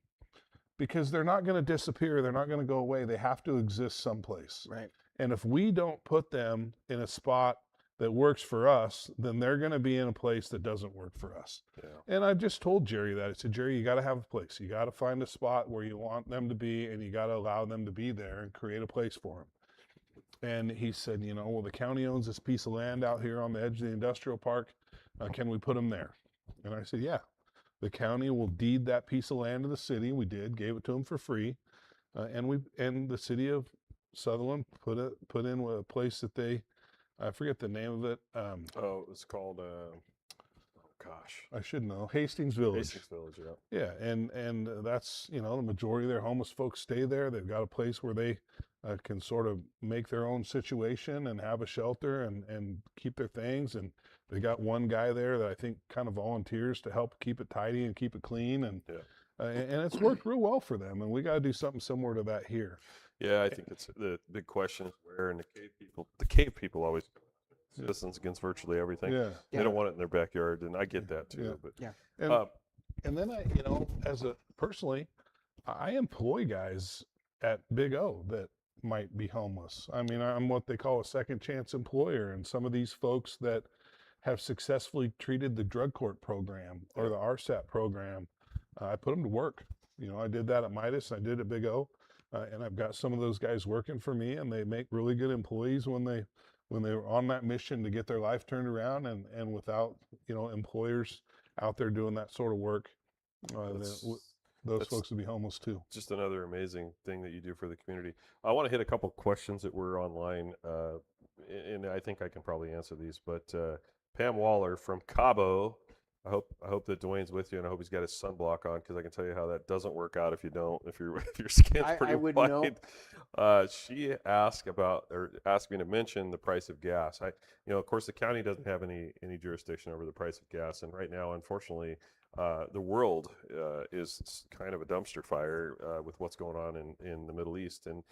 Because they're not going to disappear. They're not going to go away. They have to exist someplace. Right. And if we don't put them in a spot that works for us, then they're going to be in a place that doesn't work for us. Yeah. And I just told Jerry that. I said, Jerry, you got to have a place. You got to find a spot where you want them to be, and you got to allow them to be there and create a place for them. And he said, you know, well, the county owns this piece of land out here on the edge of the industrial park. Can we put them there? And I said, yeah. The county will deed that piece of land to the city. We did, gave it to them for free, and the city of Sutherland put in a place that I forget the name of it. It's called. Oh gosh. I should know. Hastings Village. Hastings Village. Yeah. Yeah, and that's, you know, the majority of their homeless folks stay there. They've got a place where they can sort of make their own situation and have a shelter and keep their things. And they got one guy there that I think kind of volunteers to help keep it tidy and keep it clean. And Yeah. and it's worked real well for them. And we got to do something similar to that here. Yeah, I think it's the big question is where, and the cave people always citizens against virtually everything. Yeah. They don't want it in their backyard, and I get that too. Yeah. But Yeah. And, uh, and then personally, I employ guys at Big O that might be homeless. I mean, I'm what they call a second chance employer. And some of these folks that have successfully treated the drug court program or the RSAT program, I put them to work. I did that at Midas, I did at Big O. And I've got some of those guys working for me, and they make really good employees when they're on that mission to get their life turned around, and without employers out there doing that sort of work, that's, those that's folks would be homeless too. just another amazing thing that you do for the community. I want to hit a couple questions that were online, and I think I can probably answer these. But Pam Waller from Cabo, I hope that Dwayne's with you, and I hope he's got his sunblock on, because I can tell you how that doesn't work out if you don't. If your skin's I pretty would white. know. She asked me to mention the price of gas. Of course, the county doesn't have any jurisdiction over the price of gas, and right now, unfortunately, the world is kind of a dumpster fire with what's going on in the Middle East, and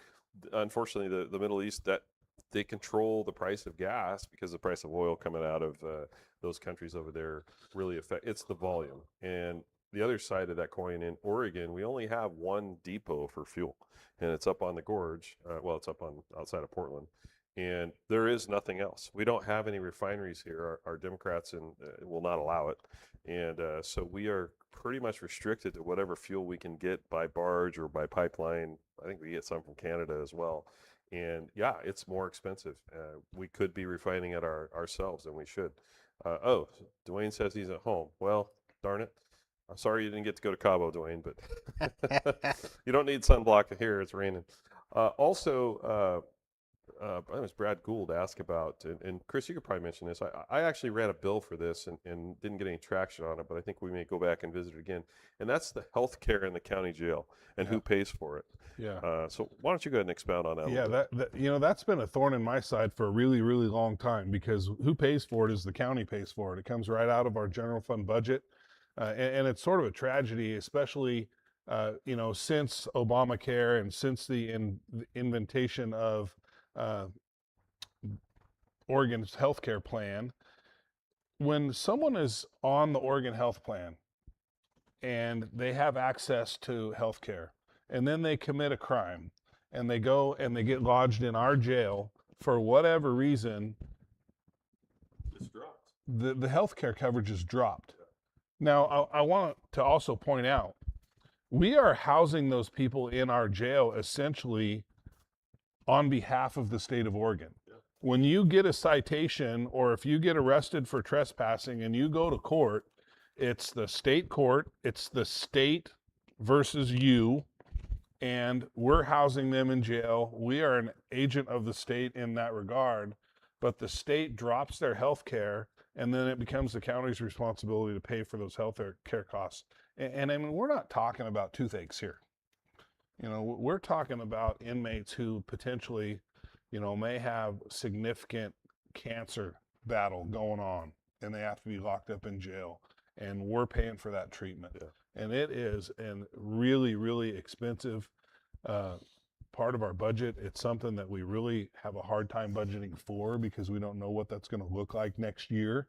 unfortunately, the Middle East, that they control the price of gas, because the price of oil coming out of those countries over there really it's the volume. And the other side of that coin, in Oregon, we only have one depot for fuel, and it's up on the gorge. It's up on outside of Portland, and there is nothing else. We don't have any refineries here. Our Democrats will not allow it, and so we are pretty much restricted to whatever fuel we can get by barge or by pipeline. I think we get some from Canada as well. And yeah, it's more expensive. We could be refining it ourselves, and we should. Dwayne says he's at home. Well, darn it. I'm sorry you didn't get to go to Cabo, Dwayne, but you don't need sunblock here. It's raining. It was Brad Gould asked about, and Chris, you could probably mention this. I actually ran a bill for this and didn't get any traction on it, but I think we may go back and visit it again. And that's the health care in the county jail and who pays for it. Yeah. So why don't you go ahead and expound on that? Yeah, a little bit? that's been a thorn in my side for a really, really long time, because who pays for it is the county pays for it. It comes right out of our general fund budget. And it's sort of a tragedy, especially, since Obamacare and since the inventation of Oregon's healthcare plan. When someone is on the Oregon health plan and they have access to healthcare, and then they commit a crime, and they go and they get lodged in our jail for whatever reason, It's dropped. the healthcare coverage is dropped. Now, I want to also point out, we are housing those people in our jail essentially on behalf of the state of Oregon. Yeah. When you get a citation, or if you get arrested for trespassing and you go to court, it's the state court, it's the state versus you, and we're housing them in jail. We are an agent of the state in that regard, but the state drops their health care, and then it becomes the county's responsibility to pay for those health care costs. And I mean, we're not talking about toothaches here. We're talking about inmates who potentially, may have significant cancer battle going on, and they have to be locked up in jail, and we're paying for that treatment. Yeah. And it is a really, really expensive part of our budget. It's something that we really have a hard time budgeting for, because we don't know what that's going to look like next year.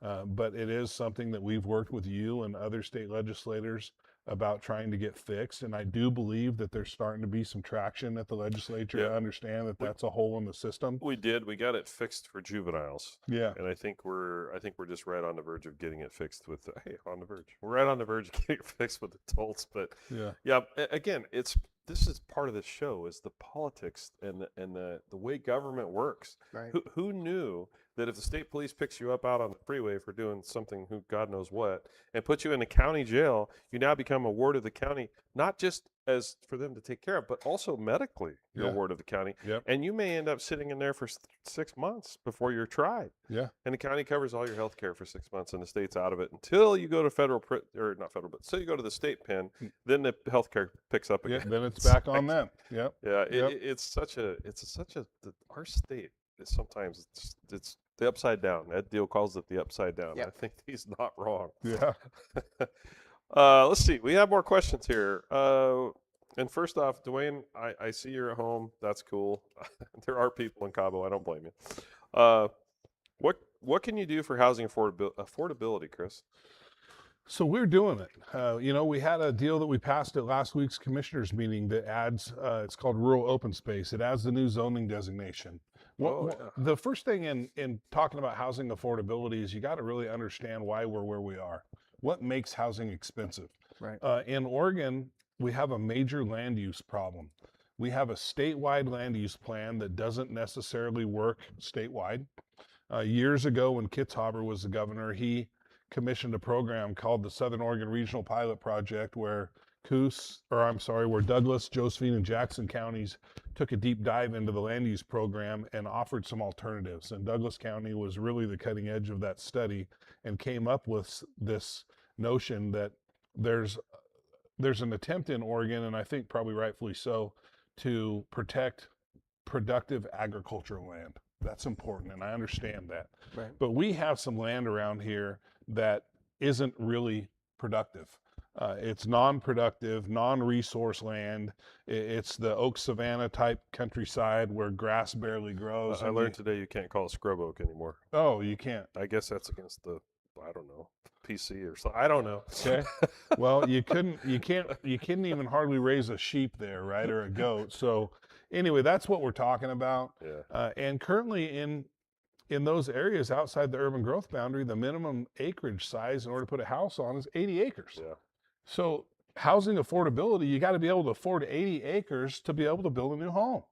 But it is something that we've worked with you and other state legislators about trying to get fixed. And I do believe that there's starting to be some traction at the legislature to understand that that's a hole in the system. We got it fixed for juveniles. Yeah. And I think we're just right on the verge of getting it fixed with on the verge. We're right on the verge of getting it fixed with adults. But yeah, again, this is part of the show, is the politics and the way government works. Right. Who knew that if the state police picks you up out on the freeway for doing something, who God knows what, and puts you in the county jail, you now become a ward of the county, not just as for them to take care of, but also medically you're a ward of the county. Yep. And you may end up sitting in there for 6 months before you're tried. Yeah. And the county covers all your health care for 6 months, and the state's out of it until you go to so you go to the state pen, then the health care picks up again. Yeah, then it's back on them. Yep. Yeah, Yep. it's such a our state is sometimes it's the upside down. That deal calls it the upside down. Yep. I think he's not wrong. Yeah. Let's see. We have more questions here. And first off, Dwayne, I see you're at home. That's cool. There are people in Cabo. I don't blame you. What can you do for housing affordability, Chris? So we're doing it. We had a deal that we passed at last week's commissioners meeting that adds, it's called rural open space. It adds the new zoning designation. The first thing in talking about housing affordability is you got to really understand why we're where we are. What makes housing expensive? Right. In Oregon, we have a major land use problem. We have a statewide land use plan that doesn't necessarily work statewide. Years ago, when Kitzhaber was the governor, he commissioned a program called the Southern Oregon Regional Pilot Project, where Douglas, Josephine, and Jackson counties took a deep dive into the land use program and offered some alternatives. And Douglas County was really the cutting edge of that study and came up with this notion that there's an attempt in Oregon, and I think probably rightfully so, to protect productive agricultural land. That's important, and I understand that. Right. But we have some land around here that isn't really productive. It's non-productive, non-resource land. It's the oak savanna type countryside where grass barely grows. I learned today you can't call it scrub oak anymore. Oh, you can't. I guess that's against the, I don't know, PC or something. I don't know. Okay. Well, you couldn't even hardly raise a sheep there, right? Or a goat. So anyway, that's what we're talking about. Yeah. And currently in those areas outside the urban growth boundary, the minimum acreage size in order to put a house on is 80 acres. Yeah. So housing affordability, you got to be able to afford 80 acres to be able to build a new home.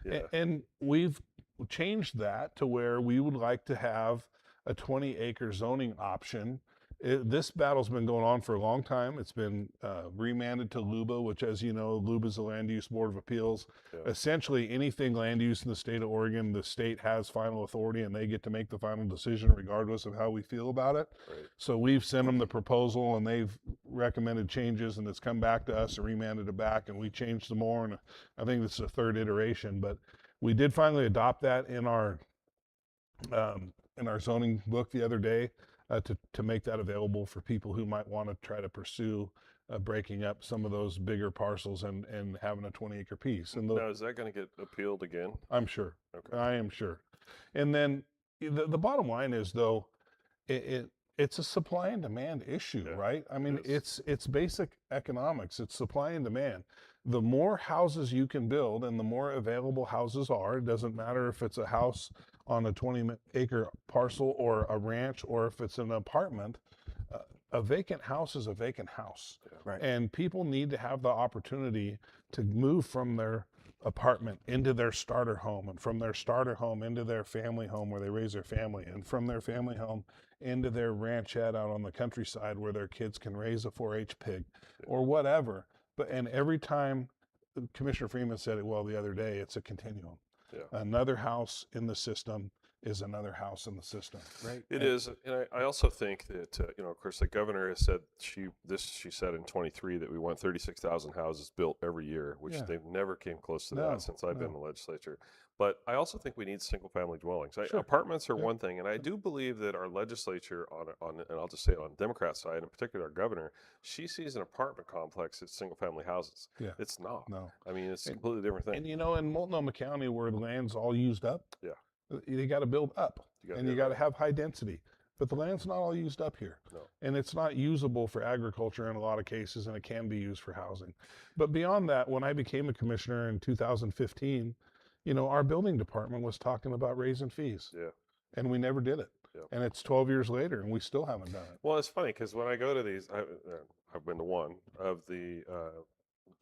Yeah. And we've changed that to where we would like to have a 20-acre zoning option. This battle's been going on for a long time. It's been remanded to LUBA, which, as you know, LUBA is the Land Use Board of Appeals. Yeah. Essentially, anything land use in the state of Oregon, the state has final authority, and they get to make the final decision regardless of how we feel about it. Right. So we've sent them the proposal, and they've recommended changes, and it's come back to us and remanded it back, and we changed some more, and I think this is a third iteration. But we did finally adopt that in our zoning book the other day. To make that available for people who might want to try to pursue breaking up some of those bigger parcels and having a 20-acre piece. And Now, is that going to get appealed again? I'm sure. Okay. I am sure. And then the bottom line is, though, it's a supply and demand issue, Yeah, right? I mean, it it's basic economics. It's supply and demand. The more houses you can build and the more available houses are, it doesn't matter if it's a house on a 20-acre parcel or a ranch or if it's an apartment, a vacant house is a vacant house. Yeah. Right. And people need to have the opportunity to move from their apartment into their starter home, and from their starter home into their family home where they raise their family, and from their family home into their ranchette out on the countryside where their kids can raise a 4-H pig or whatever. And every time, Commissioner Freeman said it well the other day, it's a continuum. Yeah. Another house in the system is another house in the system. Right. It is, and I also think that of course, the governor has said she said in 23 that we want 36,000 houses built every year, which Yeah. they've never came close to No, that since I've been in no. the legislature. But I also think we need single-family dwellings. Sure. Apartments are Yeah. one thing, and I do believe that our legislature and I'll just say it on the Democrat side, in particular our governor, she sees an apartment complex as single-family houses. Yeah. It's not. No. I mean, it's a completely different thing. And in Multnomah County where the land's all used up, Yeah. you got to build up, gotta and you build got to up. have high density. But the land's not all used up here. No. And it's not usable for agriculture in a lot of cases, and it can be used for housing. But beyond that, when I became a commissioner in 2015, our building department was talking about raising fees. Yeah. And we never did it. Yep. And it's 12 years later, and we still haven't done it. Well, it's funny because when I go to these, I've been to one of the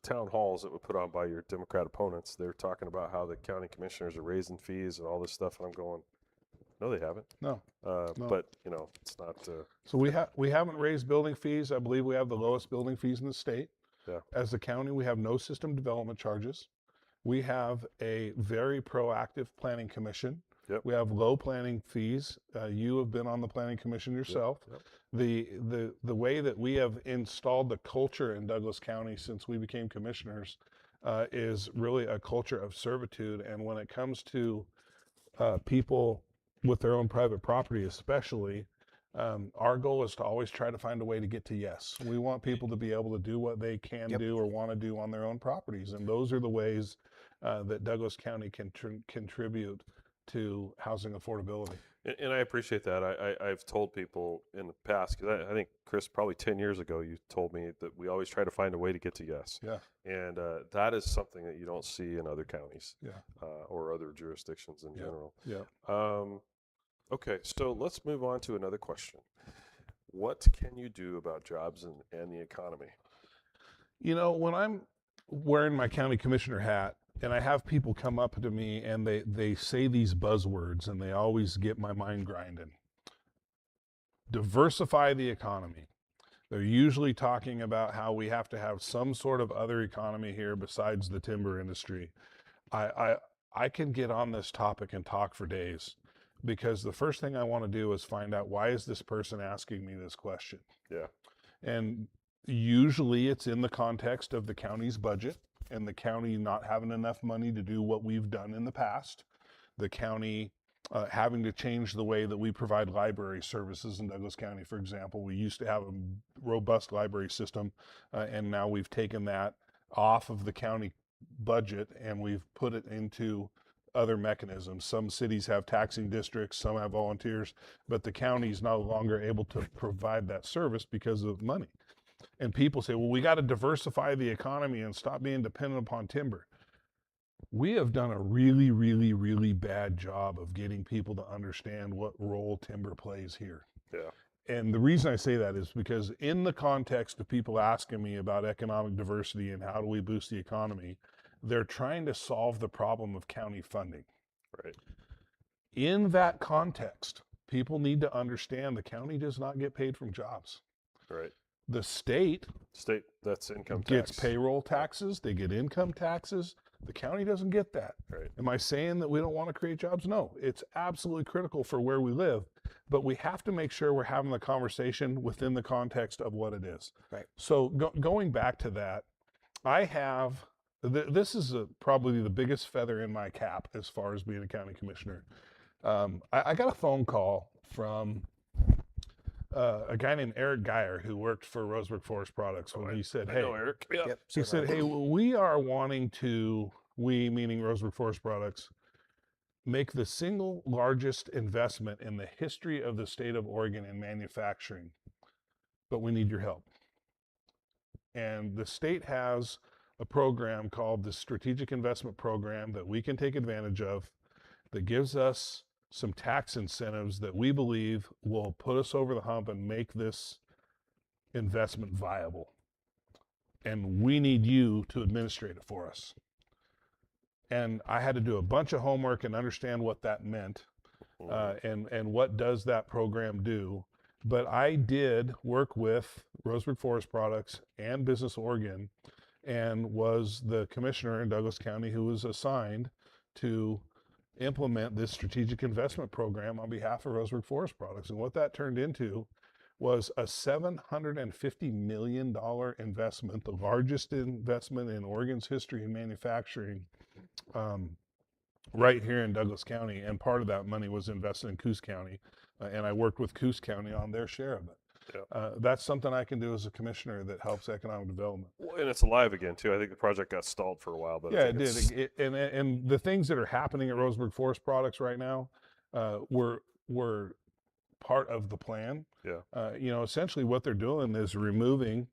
town halls that were put on by your Democrat opponents. They're talking about how the county commissioners are raising fees and all this stuff, and I'm going, no, they haven't. No. No. But it's not. So we haven't raised building fees. I believe we have the lowest building fees in the state. Yeah. As the county, we have no system development charges. We have a very proactive planning commission. Yep. We have low planning fees. You have been on the planning commission yourself. Yep. The way that we have installed the culture in Douglas County since we became commissioners is really a culture of servitude. And when it comes to people with their own private property, especially, Our goal is to always try to find a way to get to yes. We want people to be able to do what they can Yep. do or want to do on their own properties. And those are the ways that Douglas County can contribute to housing affordability. And I appreciate that. I've told people in the past, because I think, Chris, probably 10 years ago, you told me that we always try to find a way to get to yes. Yeah. And that is something that you don't see in other counties Yeah. or other jurisdictions in Yeah. general. Yeah. Okay, so let's move on to another question. What can you do about jobs and the economy? You know, when I'm wearing my county commissioner hat and I have people come up to me and they say these buzzwords and they always get my mind grinding. Diversify the economy. They're usually talking about how we have to have some sort of other economy here besides the timber industry. I can get on this topic and talk for days, because the first thing I want to do is find out, why is this person asking me this question? Yeah. And usually it's in the context of the county's budget and the county not having enough money to do what we've done in the past. The county having to change the way that we provide library services in Douglas County, for example. We used to have a robust library system, and now we've taken that off of the county budget and we've put it into other mechanisms. Some cities have taxing districts, some have volunteers, but the county is no longer able to provide that service because of money. And people say, well, we got to diversify the economy and stop being dependent upon timber. We have done a really, really, really bad job of getting people to understand what role timber plays here. Yeah. And the reason I say that is because in the context of people asking me about economic diversity and how do we boost the economy, they're trying to solve the problem of county funding. Right. In that context, people need to understand the county does not get paid from jobs. Right. The state that's income gets tax. payroll taxes, they get income taxes. The county doesn't get that. Right. Am I saying that we don't want to create jobs? No, it's absolutely critical for where we live, but we have to make sure we're having the conversation within the context of what it is. Right. So going back to that, I have, this is probably the biggest feather in my cap as far as being a county commissioner. I got a phone call from a guy named Eric Geyer who worked for Roseburg Forest Products when he said, I hey, know Eric. Yeah. Yep. he said, hey, we are wanting to, we meaning Roseburg Forest Products, make the single largest investment in the history of the state of Oregon in manufacturing, but we need your help. And the state has a program called the Strategic Investment Program that we can take advantage of that gives us some tax incentives that we believe will put us over the hump and make this investment viable. And we need you to administrate it for us. And I had to do a bunch of homework and understand what that meant, and what does that program do. But I did work with Roseburg Forest Products and Business Oregon and was the commissioner in Douglas County who was assigned to implement this strategic investment program on behalf of Roseburg Forest Products. And what that turned into was a $750 million investment, the largest investment in Oregon's history in manufacturing, right here in Douglas County. And part of that money was invested in Coos County. And I worked with Coos County on their share of it. Yeah. That's something I can do as a commissioner that helps economic development. Well, and it's alive again too. I think the project got stalled for a while, but Yeah, I it think did. And the things that are happening at Roseburg Forest Products right now were part of the plan. Yeah. You know, essentially what they're doing is removing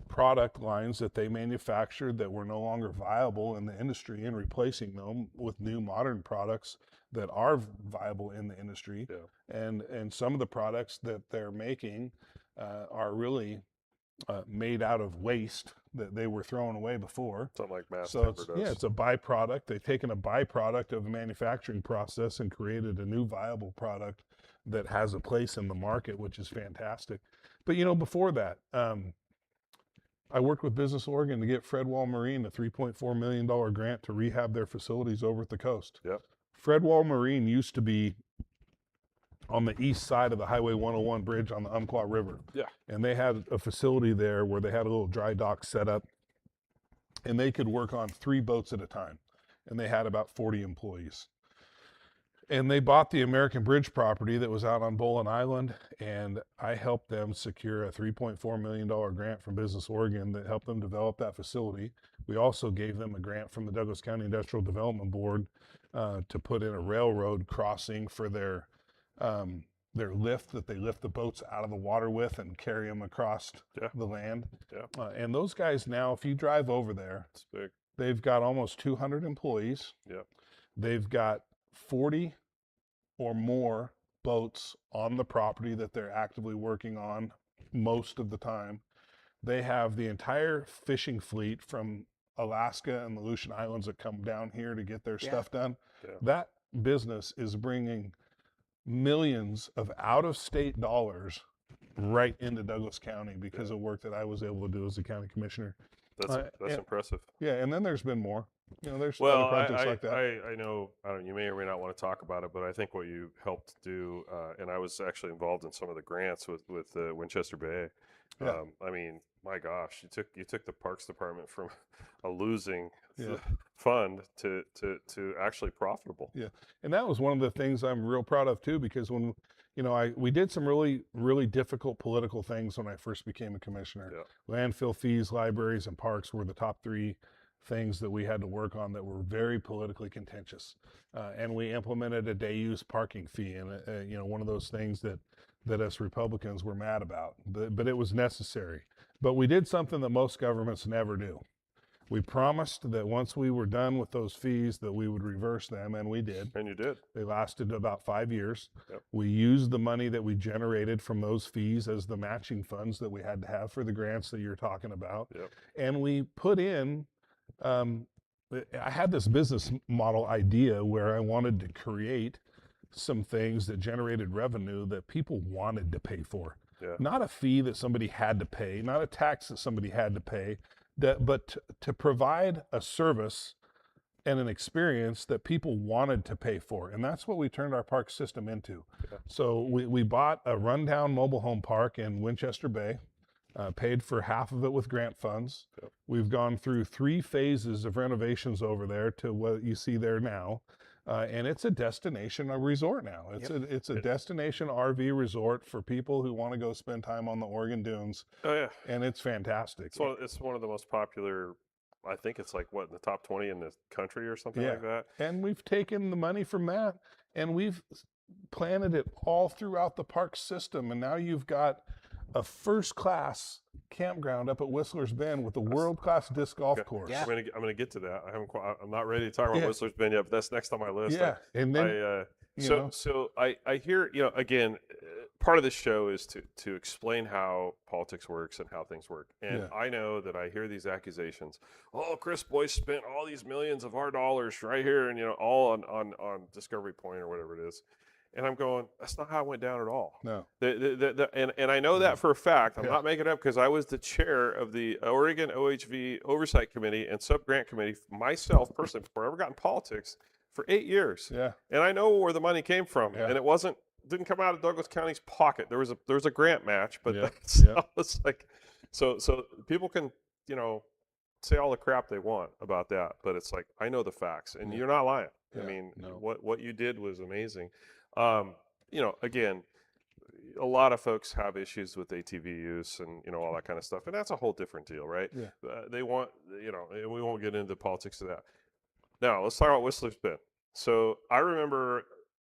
product lines that they manufactured that were no longer viable in the industry and replacing them with new modern products that are viable in the industry. Yeah. And some of the products that they're making are really made out of waste that they were throwing away before. Something like mass So timber it's, does. yeah, it's a byproduct. They've taken a byproduct of the manufacturing process and created a new viable product that has a place in the market, which is fantastic. But you know, before that, I worked with Business Oregon to get Fredwall Marine a $3.4 million grant to rehab their facilities over at the coast. Yep. Fredwall Marine used to be on the east side of the Highway 101 bridge on the Umpqua River. Yeah. And they had a facility there where they had a little dry dock set up and they could work on 3 boats at a time. And they had about 40 employees. And they bought the American Bridge property that was out on Bolin Island, and I helped them secure a $3.4 million grant from Business Oregon that helped them develop that facility. We also gave them a grant from the Douglas County Industrial Development Board to put in a railroad crossing for their lift that they lift the boats out of the water with and carry them across the land. Yeah. And those guys now, if you drive over there, It's big. they've got almost 200 employees. Yeah. They've got 40 or more boats on the property that they're actively working on most of the time. They have the entire fishing fleet from Alaska and the Aleutian Islands that come down here to get their stuff done. Yeah. That business is bringing millions of out-of-state dollars right into Douglas County because of work that I was able to do as a county commissioner. That's impressive. Yeah, and then there's been more. You know, there's Well, other projects like that. I know, you may or may not want to talk about it, but I think what you helped do, and I was actually involved in some of the grants with Winchester Bay. Yeah. I mean, my gosh, you took the Parks Department from a losing Yeah. fund to actually profitable. Yeah, and that was one of the things I'm real proud of too, because when we did some really difficult political things when I first became a commissioner. Yeah. Landfill fees, libraries, and parks were the top three things that we had to work on that were very politically contentious, and we implemented a day use parking fee, and one of those things that us Republicans were mad about, but it was necessary. But we did something that most governments never do. We promised that once we were done with those fees that we would reverse them, and we did. And you did. They lasted about 5 years. Yep. We used the money that we generated from those fees as the matching funds that we had to have for the grants that you're talking about. Yep. And we put in, I had this business model idea where I wanted to create some things that generated revenue that people wanted to pay for. Yeah. Not a fee that somebody had to pay, not a tax that somebody had to pay, but to provide a service and an experience that people wanted to pay for. And that's what we turned our park system into. Yeah. So we bought a rundown mobile home park in Winchester Bay, paid for half of it with grant funds. Yep. We've gone through 3 phases of renovations over there to what you see there now. And it's a destination, a resort now. It's a destination RV resort for people who want to go spend time on the Oregon dunes. Oh yeah. And it's fantastic. It's one of the most popular. I think it's like in the top 20 in the country or something like that. And we've taken the money from that and we've planted it all throughout the park system. And now you've got a first-class campground up at Whistler's Bend with a world-class disc golf course. Yeah. I'm gonna get to that. I'm not ready to talk about Whistler's Bend yet, but that's next on my list. Yeah, and then so I hear again, part of this show is to explain how politics works and how things work. And I know that I hear these accusations. Oh, Chris Boice spent all these millions of our dollars right here, and all on Discovery Point or whatever it is. And I'm going, that's not how it went down at all. No. And I know that for a fact. I'm not making it up because I was the chair of the Oregon OHV Oversight Committee and Sub-Grant Committee myself personally before I ever got in politics for 8 years. Yeah. And I know where the money came from. Yeah. And it didn't come out of Douglas County's pocket. There was a grant match, but it's like so people can, say all the crap they want about that, but it's like I know the facts and you're not lying. Yeah. I mean, No. what you did was amazing. Again, a lot of folks have issues with ATV use and all that kind of stuff, and that's a whole different deal, right? Yeah. They want, and we won't get into the politics of that. Now let's talk about Whistler's Bend. So I remember,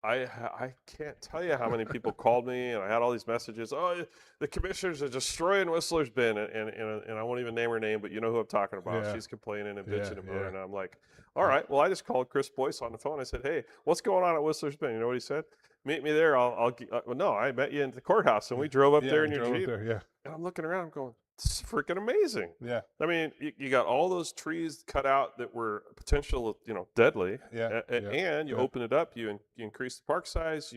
I can't tell you how many people called me, and I had all these messages. Oh, the commissioners are destroying Whistler's Bend, and I won't even name her name, but you know who I'm talking about. Yeah. She's complaining and bitching and moaning, Yeah. and I'm like, all right. Well, I just called Chris Boice on the phone. I said, hey, what's going on at Whistler's Bend? You know what he said? Meet me there. Well, no, I met you in the courthouse, and we drove up there in your Jeep. Yeah. And I'm looking around, I'm going, this is freaking amazing. Yeah. I mean, you got all those trees cut out that were potential, deadly. Yeah. And you open it up, you increase the park size,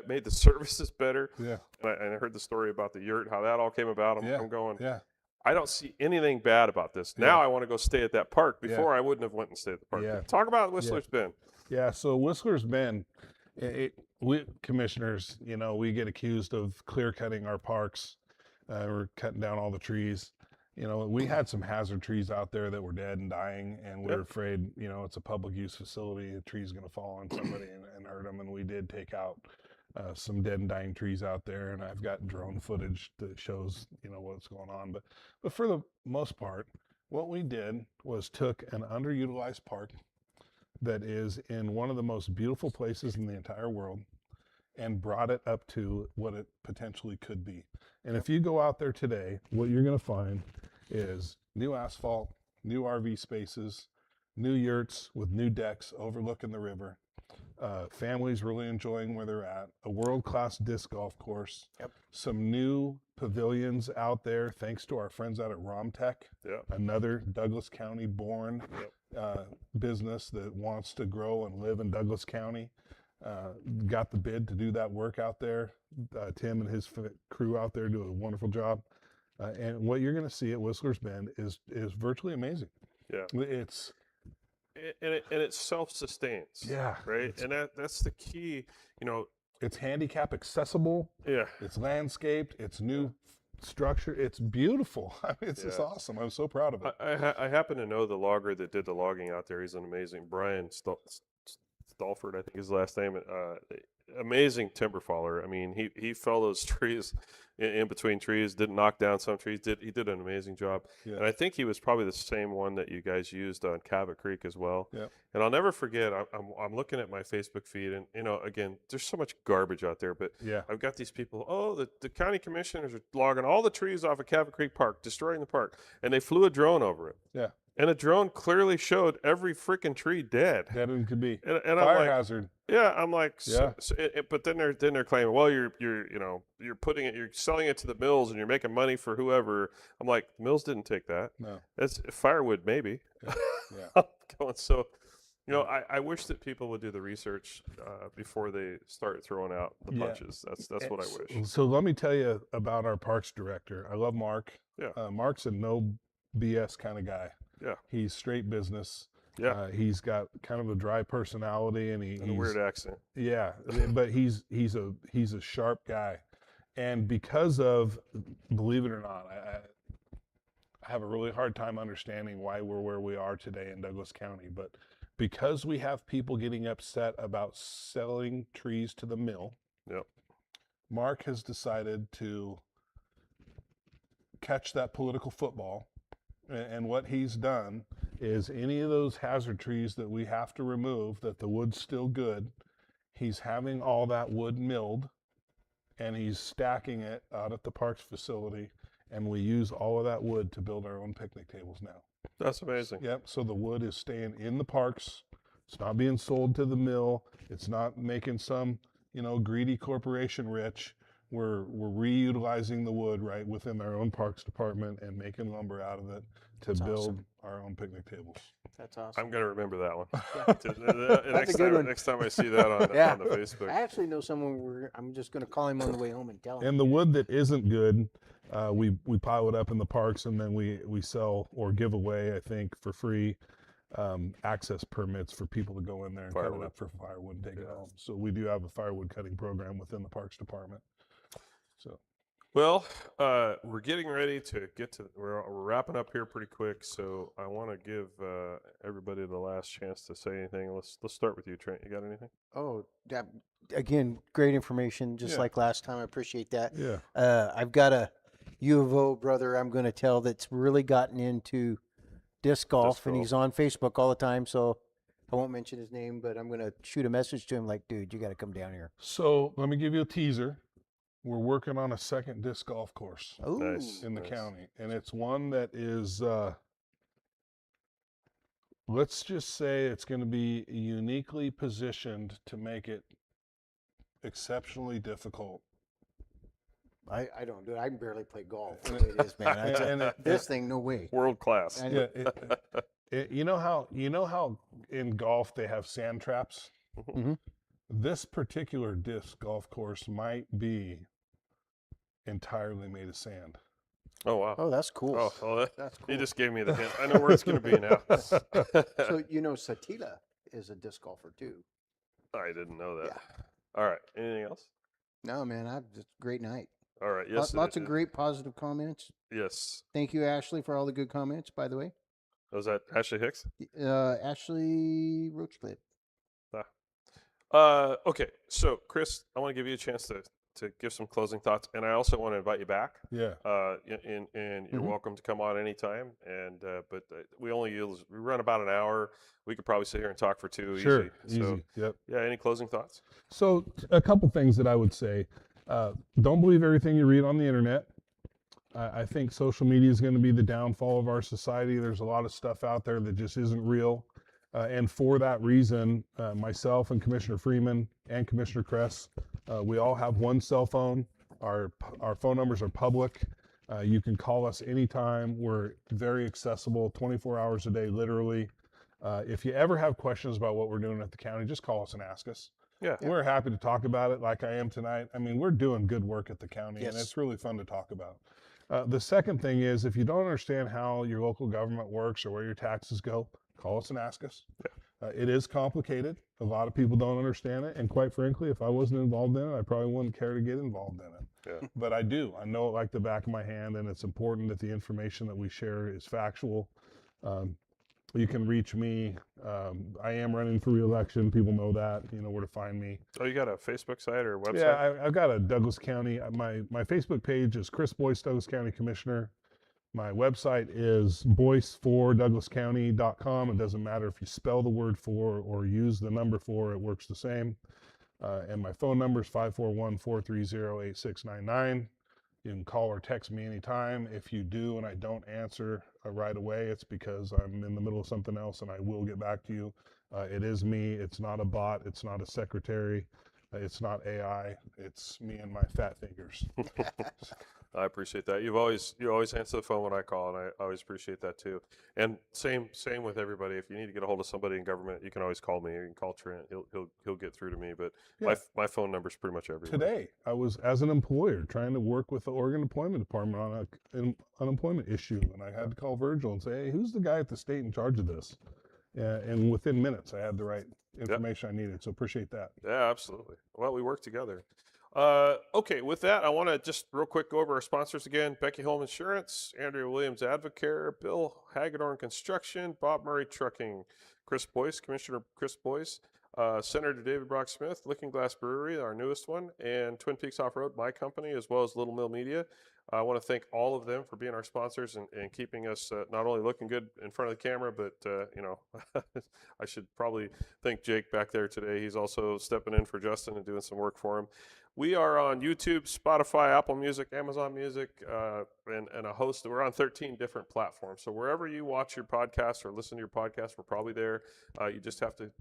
made the services better. Yeah. And I heard the story about the yurt, how that all came about. I'm going, Yeah. I don't see anything bad about this. Now I want to go stay at that park. Before I wouldn't have went and stayed at the park. Yeah. Talk about Whistler's Bend. Yeah, so Whistler's Bend, we commissioners, we get accused of clear cutting our parks. We're cutting down all the trees. we had some hazard trees out there that were dead and dying, and we were Yep. afraid, it's a public use facility, a tree's going to fall on somebody and hurt them. And we did take out some dead and dying trees out there, and I've got drone footage that shows, what's going on. But for the most part, what we did was took an underutilized park that is in one of the most beautiful places in the entire world and brought it up to what it potentially could be. And if you go out there today, what you're going to find is new asphalt, new RV spaces, new yurts with new decks overlooking the river, families really enjoying where they're at, a world-class disc golf course, some new pavilions out there thanks to our friends out at RomTech, another Douglas County born business that wants to grow and live in Douglas County. Got the bid to do that work out there. Tim and his crew out there do a wonderful job. And what you're going to see at Whistler's Bend is virtually amazing. Yeah. It's and it self-sustains. Yeah. Right. And that's the key. It's handicap accessible. Yeah. It's landscaped. It's new structure. It's beautiful. I mean, it's just awesome. I'm so proud of it. I happen to know the logger that did the logging out there. He's an amazing Brian Stalford, I think his last name. Amazing timber faller. I mean, he fell those trees in between trees, didn't knock down some trees. He did an amazing job. Yeah. And I think he was probably the same one that you guys used on Cabot Creek as well. Yeah. And I'll never forget. I'm looking at my Facebook feed, and again, there's so much garbage out there. But I've got these people. Oh, the county commissioners are logging all the trees off of Cabot Creek Park, destroying the park, and they flew a drone over it. Yeah. And a drone clearly showed every freaking tree dead. That one could be And fire I'm like, hazard. yeah, I'm like, Yeah. But then they're claiming, well, you're selling it to the mills and you're making money for whoever. I'm like, the mills didn't take that. No. That's firewood, maybe. Yeah. So, I wish that people would do the research before they start throwing out the punches. That's what I wish. So let me tell you about our parks director. I love Mark. Yeah. Mark's a no BS kind of guy. Yeah. He's straight business. Yeah. He's got kind of a dry personality, and he's a weird accent. Yeah, but he's a sharp guy, and because of, believe it or not, I have a really hard time understanding why we're where we are today in Douglas County. But because we have people getting upset about selling trees to the mill, Mark has decided to catch that political football. And what he's done is any of those hazard trees that we have to remove, that the wood's still good, he's having all that wood milled, and he's stacking it out at the parks facility, and we use all of that wood to build our own picnic tables now. That's amazing. Yep, so the wood is staying in the parks. It's not being sold to the mill. It's not making some, greedy corporation rich. We're reutilizing the wood right within our own parks department and making lumber out of it to build our own picnic tables. That's awesome. I'm going to remember that one. That's a good one. Next time I see that on the Facebook. I actually know someone I'm just going to call him on the way home and tell him. And the wood that isn't good, we pile it up in the parks, and then we sell or give away, I think, for free, access permits for people to go in there and cut it up for firewood and take it home. So we do have a firewood cutting program within the parks department. So, well, we're getting ready to get to. We're wrapping up here pretty quick, so I want to give everybody the last chance to say anything. Let's start with you, Trent. You got anything? Oh, again, great information, just like last time. I appreciate that. Yeah. I've got a U of O brother I'm going to tell that's really gotten into disc golf, and he's on Facebook all the time. So I won't mention his name, but I'm going to shoot a message to him like, dude, you got to come down here. So let me give you a teaser. We're working on a second disc golf course in the Nice. county, and it's one that is, let's just say it's going to be uniquely positioned to make it exceptionally difficult. I don't do it. I can barely play golf the way it is, man. This thing, no way. World class. Yeah, you know how in golf they have sand traps? Mm-hmm. This particular disc golf course might be entirely made of sand. Oh, wow. Oh, that's cool. Oh, well, That's cool. you just gave me the hint. I know where it's going to be now. So, Satila is a disc golfer too. I didn't know that. All right. Anything else? No, man, just great night. All right. Yes. Lots it of is. great positive comments. Yes. Thank you, Ashley, for all the good comments, by the way. Was that Ashley Hicks? Ashley Roachcliffe. Okay, so Chris, I want to give you a chance to give some closing thoughts, and I also want to invite you back. Yeah. And you're Mhm. welcome to come on anytime. And but we run about an hour. We could probably sit here and talk for two Sure. easy. So Easy. Yep. yeah, any closing thoughts? So a couple things that I would say. Don't believe everything you read on the internet. I think social media is going to be the downfall of our society. There's a lot of stuff out there that just isn't real. And for that reason, myself and Commissioner Freeman and Commissioner Kress, we all have one cell phone. Our phone numbers are public. You can call us anytime. We're very accessible, 24 hours a day, literally. If you ever have questions about what we're doing at the county, just call us and ask us. Yeah. We're happy to talk about it like I am tonight. I mean, we're doing good work at the county, and Yes. it's really fun to talk about. The second thing is, if you don't understand how your local government works or where your taxes go, call us and ask us. It is complicated. A lot of people don't understand it, and quite frankly, if I wasn't involved in it, I probably wouldn't care to get involved in it. Yeah. But I do. I know it like the back of my hand, and it's important that the information that we share is factual. You can reach me. I am running for re-election. People know that. You know where to find me. Oh, you got a Facebook site or a website? Yeah, I've got a Douglas County. My Facebook page is Chris Boice, Douglas County Commissioner. My website is boice4douglascounty.com. It doesn't matter if you spell the word for or use the number for, it works the same. And my phone number is 541-430-8699. You can call or text me anytime. If you do and I don't answer right away, it's because I'm in the middle of something else, and I will get back to you. It is me. It's not a bot. It's not a secretary. It's not AI. It's me and my fat fingers. I appreciate that. You always answer the phone when I call, and I always appreciate that too. And same with everybody. If you need to get a hold of somebody in government, you can always call me. Or you can call Trent. He'll get through to me. But Yeah. my phone number is pretty much everywhere. Today, I was, as an employer, trying to work with the Oregon Employment Department on an unemployment issue, and I had to call Virgil and say, "Hey, who's the guy at the state in charge of this?" And within minutes, I had the right information I needed. So appreciate that. Yeah, absolutely. Well, we work together. Okay, with that, I want to just real quick go over our sponsors again. Becky Home Insurance, Andrea Williams Advocare, Bill Hagedorn Construction, Bob Murray Trucking, Chris Boice, Commissioner Chris Boice, Senator David Brock Smith, Looking Glass Brewery, our newest one, and Twin Peaks Off-Road, my company, as well as Little Mill Media. I want to thank all of them for being our sponsors and keeping us not only looking good in front of the camera, but, I should probably thank Jake back there today. He's also stepping in for Justin and doing some work for him. We are on YouTube, Spotify, Apple Music, Amazon Music, and a host. We're on 13 different platforms. So wherever you watch your podcast or listen to your podcast, we're probably there. You just have to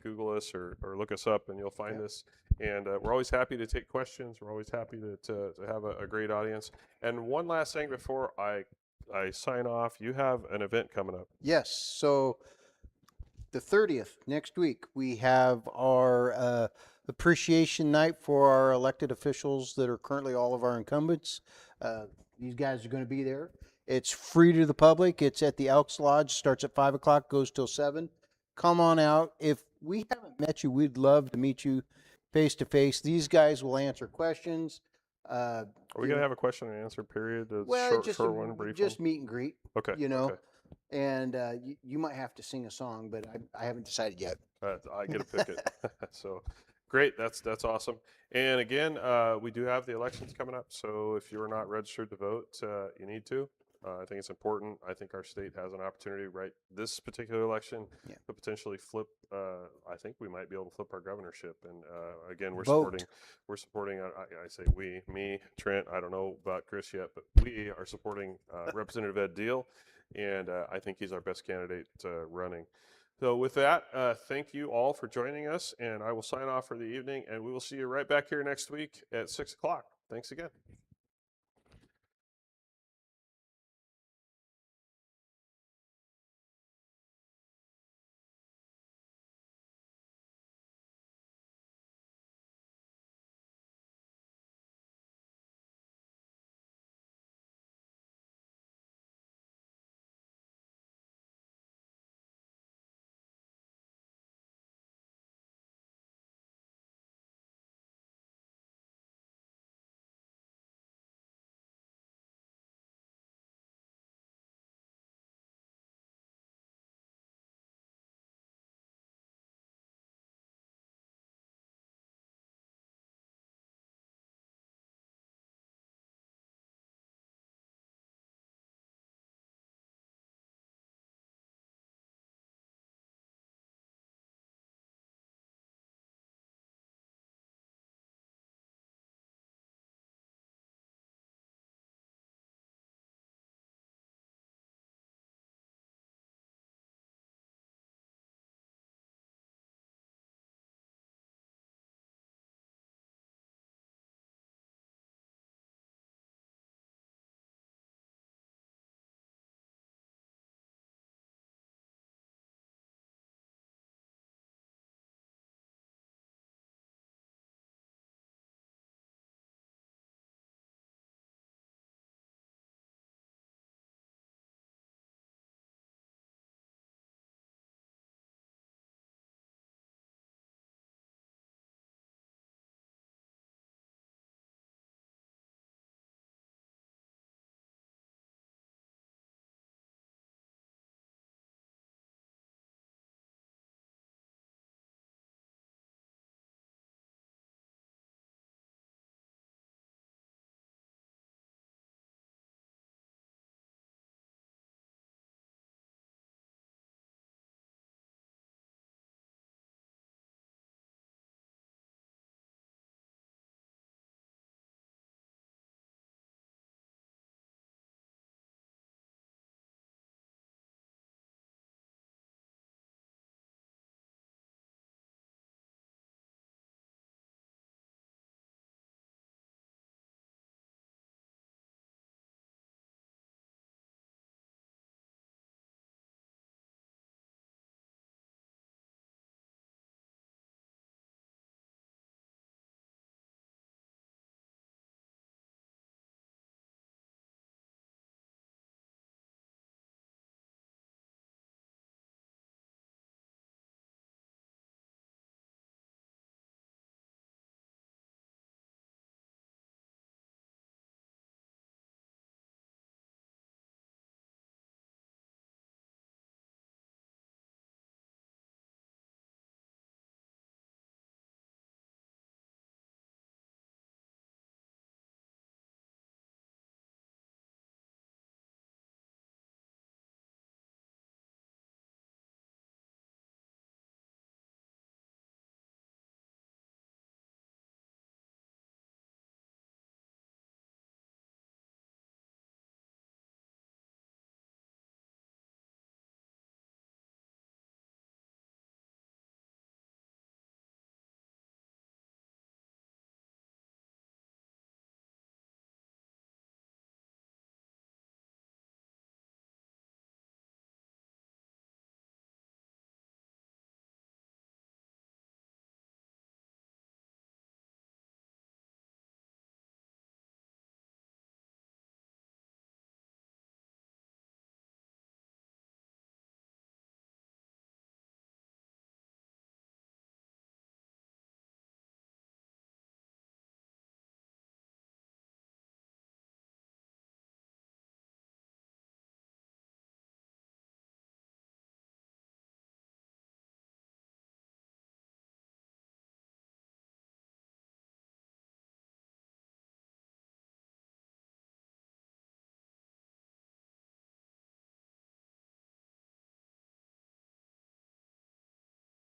Google us or look us up, and you'll find us. And we're always happy to take questions. We're always happy to have a great audience. And one last thing before I sign off, you have an event coming up. Yes. So the 30th, next week, we have our appreciation night for our elected officials that are currently all of our incumbents. These guys are going to be there. It's free to the public. It's at the Elks Lodge. Starts at 5 o'clock, goes till 7. Come on out. If we haven't met you, we'd love to meet you face to face. These guys will answer questions. Are we going to have a question and answer period? Just one, brief just one? meet and greet. Okay. You know, okay. and you might have to sing a song, but I haven't decided yet. I get to pick it. So great. That's awesome. And again, we do have the elections coming up. So if you're not registered to vote, you need to. I think it's important. I think our state has an opportunity right this particular election to potentially flip. I think we might be able to flip our governorship. And again, we're Vote. supporting. I say we, me, Trent. I don't know about Chris yet, but we are supporting Representative Ed Deal, and I think he's our best candidate running. So with that, thank you all for joining us, and I will sign off for the evening, and we will see you right back here next week at 6 o'clock. Thanks again.